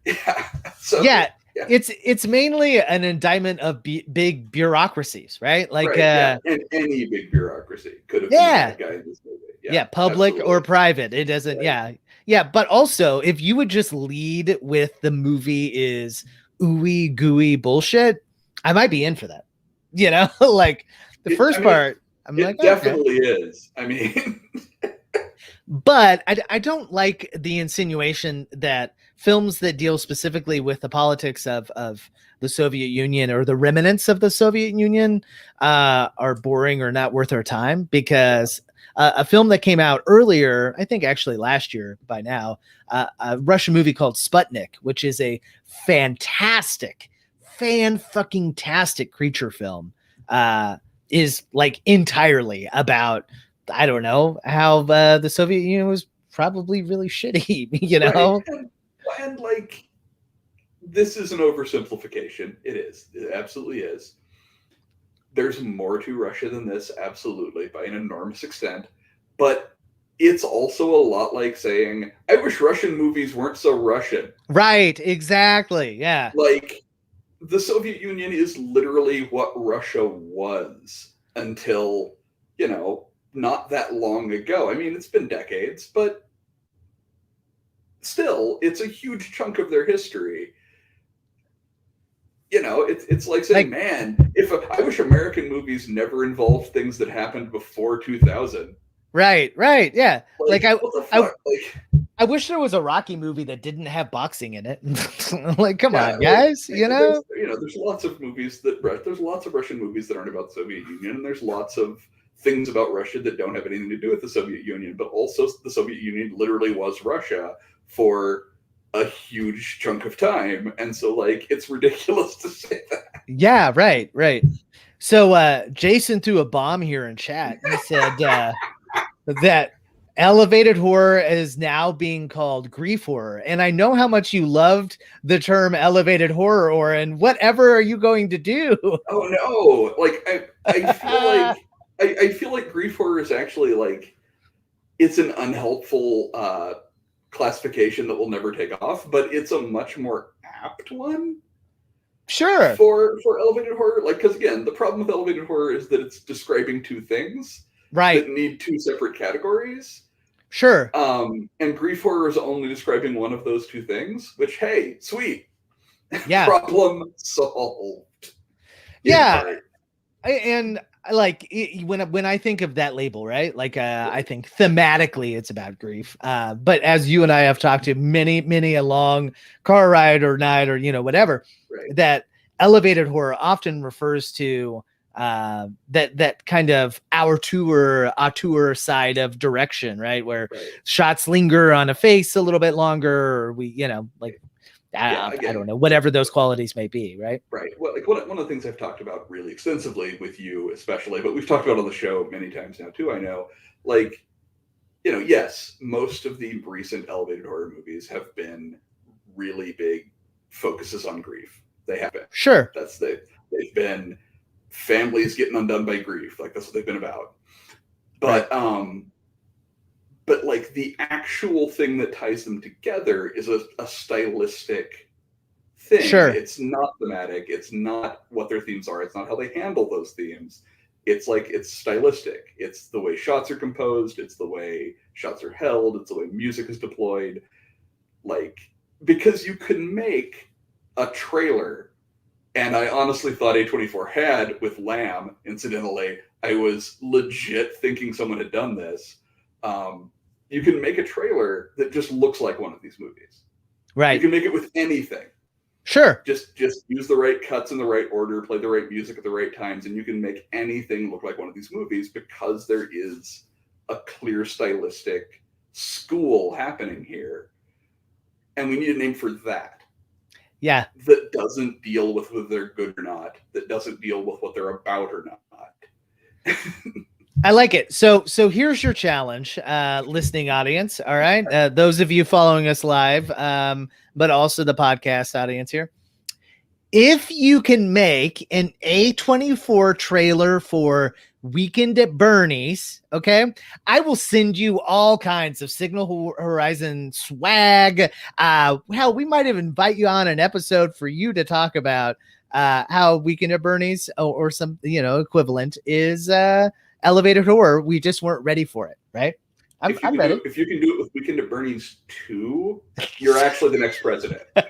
yeah. So yeah. It's mainly an indictment of big bureaucracies, right? Like, right, yeah. And any big bureaucracy could have been the bad guy in this movie. Yeah, public absolutely. or private. It doesn't. Right. Yeah. But also, if you would just lead with the movie is ooey gooey bullshit, I might be in for that. You know, like the first part, I'm like, it definitely is. I mean, but I don't like the insinuation that films that deal specifically with the politics of the Soviet Union or the remnants of the Soviet Union are boring or not worth our time, because a film that came out earlier, I think actually last year by now, a Russian movie called Sputnik, which is a fantastic, fan-fucking-tastic creature film, is like entirely about, I don't know, how the Soviet Union was probably really shitty, you know? Right. And like, this is an oversimplification. It is. It absolutely is. There's more to Russia than this, absolutely, by an enormous extent. But it's also a lot like saying, I wish Russian movies weren't so Russian. Right, exactly, yeah. Like, the Soviet Union is literally what Russia was until, not that long ago. I mean, it's been decades, but still, it's a huge chunk of their history. It's like saying, man, I wish American movies never involved things that happened before 2000. Right, yeah. Like I wish there was a Rocky movie that didn't have boxing in it. Like, come on, guys, there's lots of movies there's lots of Russian movies that aren't about the Soviet Union, and there's lots of things about Russia that don't have anything to do with the Soviet Union, but also the Soviet Union literally was Russia for a huge chunk of time, and so like, it's ridiculous to say that. Yeah, right. So Jason threw a bomb here in chat. He said that elevated horror is now being called grief horror, and I know how much you loved the term elevated horror, Orrin. Whatever are you going to do? Oh no, like I feel like grief horror is actually like, it's an unhelpful classification that will never take off, but it's a much more apt one. Sure. For elevated horror, like, because again, the problem with elevated horror is that it's describing two things, right, that need two separate categories. Sure. And grief horror is only describing one of those two things, which, hey, sweet. Yeah. Problem solved. Yeah. And like, when I think of that label, right? Like, I think thematically it's about grief. But as you and I have talked to many a long car ride or night or, whatever, right, that elevated horror often refers to that kind of auteur side of direction, right? Where shots linger on a face a little bit longer, or we, I don't know, whatever those qualities may be, right? Right. Well, like, one of the things I've talked about really extensively with you, especially, but we've talked about on the show many times now too, I know, like, yes, most of the recent elevated horror movies have been really big focuses on grief. They have been. Sure. They've been families getting undone by grief. Like, that's what they've been about. But, but like, the actual thing that ties them together is a stylistic thing. Sure. It's not thematic. It's not what their themes are. It's not how they handle those themes. It's like, it's stylistic. It's the way shots are composed. It's the way shots are held. It's the way music is deployed. Like, because you can make a trailer, and I honestly thought A24 had with Lamb, incidentally. I was legit thinking someone had done this. You can make a trailer that just looks like one of these movies. Right. You can make it with anything. Sure. Just use the right cuts in the right order, play the right music at the right times, and you can make anything look like one of these movies, because there is a clear stylistic school happening here, and we need a name for that. Yeah. That doesn't deal with whether they're good or not. That doesn't deal with what they're about or not. I like it. So here's your challenge, listening audience. All right. Those of you following us live, but also the podcast audience here. If you can make an A24 trailer for Weekend at Bernie's, okay, I will send you all kinds of Signal Horizon swag. Hell, we might even invite you on an episode for you to talk about how Weekend at Bernie's or some, equivalent is elevated horror. We just weren't ready for it, right? I'm ready. If you can do it with Weekend at Bernie's 2, you're actually the next president. Like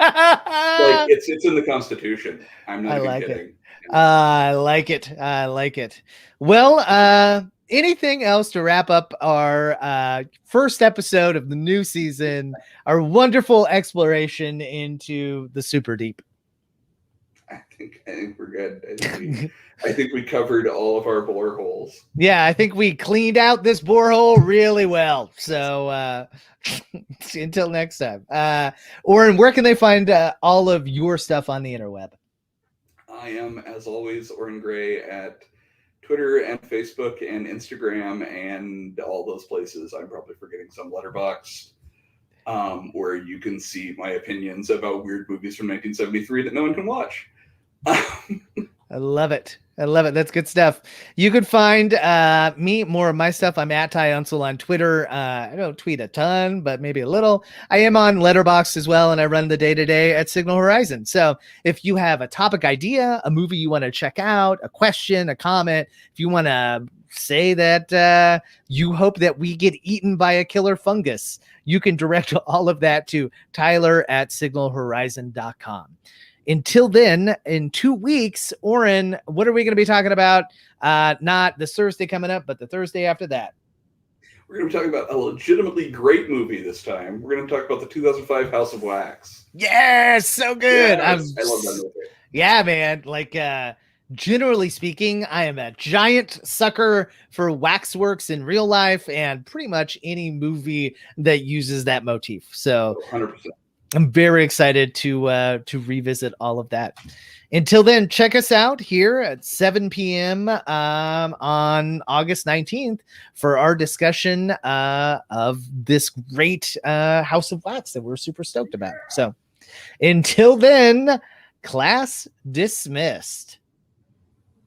it's in the Constitution. I'm not even kidding. I like it. I like it. Well, anything else to wrap up our first episode of the new season, our wonderful exploration into the Superdeep? I think we're good. I think we covered all of our boreholes. Yeah, I think we cleaned out this borehole really well. So until next time. Orrin, where can they find all of your stuff on the interweb? I am, as always, Orrin Gray at Twitter and Facebook and Instagram and all those places. I'm probably forgetting some. Letterboxd, where you can see my opinions about weird movies from 1973 that no one can watch. I love it. I love it. That's good stuff. You could find me, more of my stuff. I'm at Ty Unsel on Twitter. I don't tweet a ton, but maybe a little. I am on Letterboxd as well, and I run the day-to-day at Signal Horizon. So if you have a topic idea, a movie you want to check out, a question, a comment, if you want to say that you hope that we get eaten by a killer fungus, you can direct all of that to Tyler at signalhorizon.com. Until then, in 2 weeks, Orrin, what are we going to be talking about? Not this Thursday coming up, but the Thursday after that. We're going to be talking about a legitimately great movie this time. We're going to talk about the 2005 House of Wax. Yes, so good. Yes, I love that movie. Yeah, man. Like, generally speaking, I am a giant sucker for waxworks in real life and pretty much any movie that uses that motif. So 100%. I'm very excited to revisit all of that. Until then, check us out here at 7 p.m. On August 19th for our discussion of this great House of Wax that we're super stoked about. So until then, class dismissed.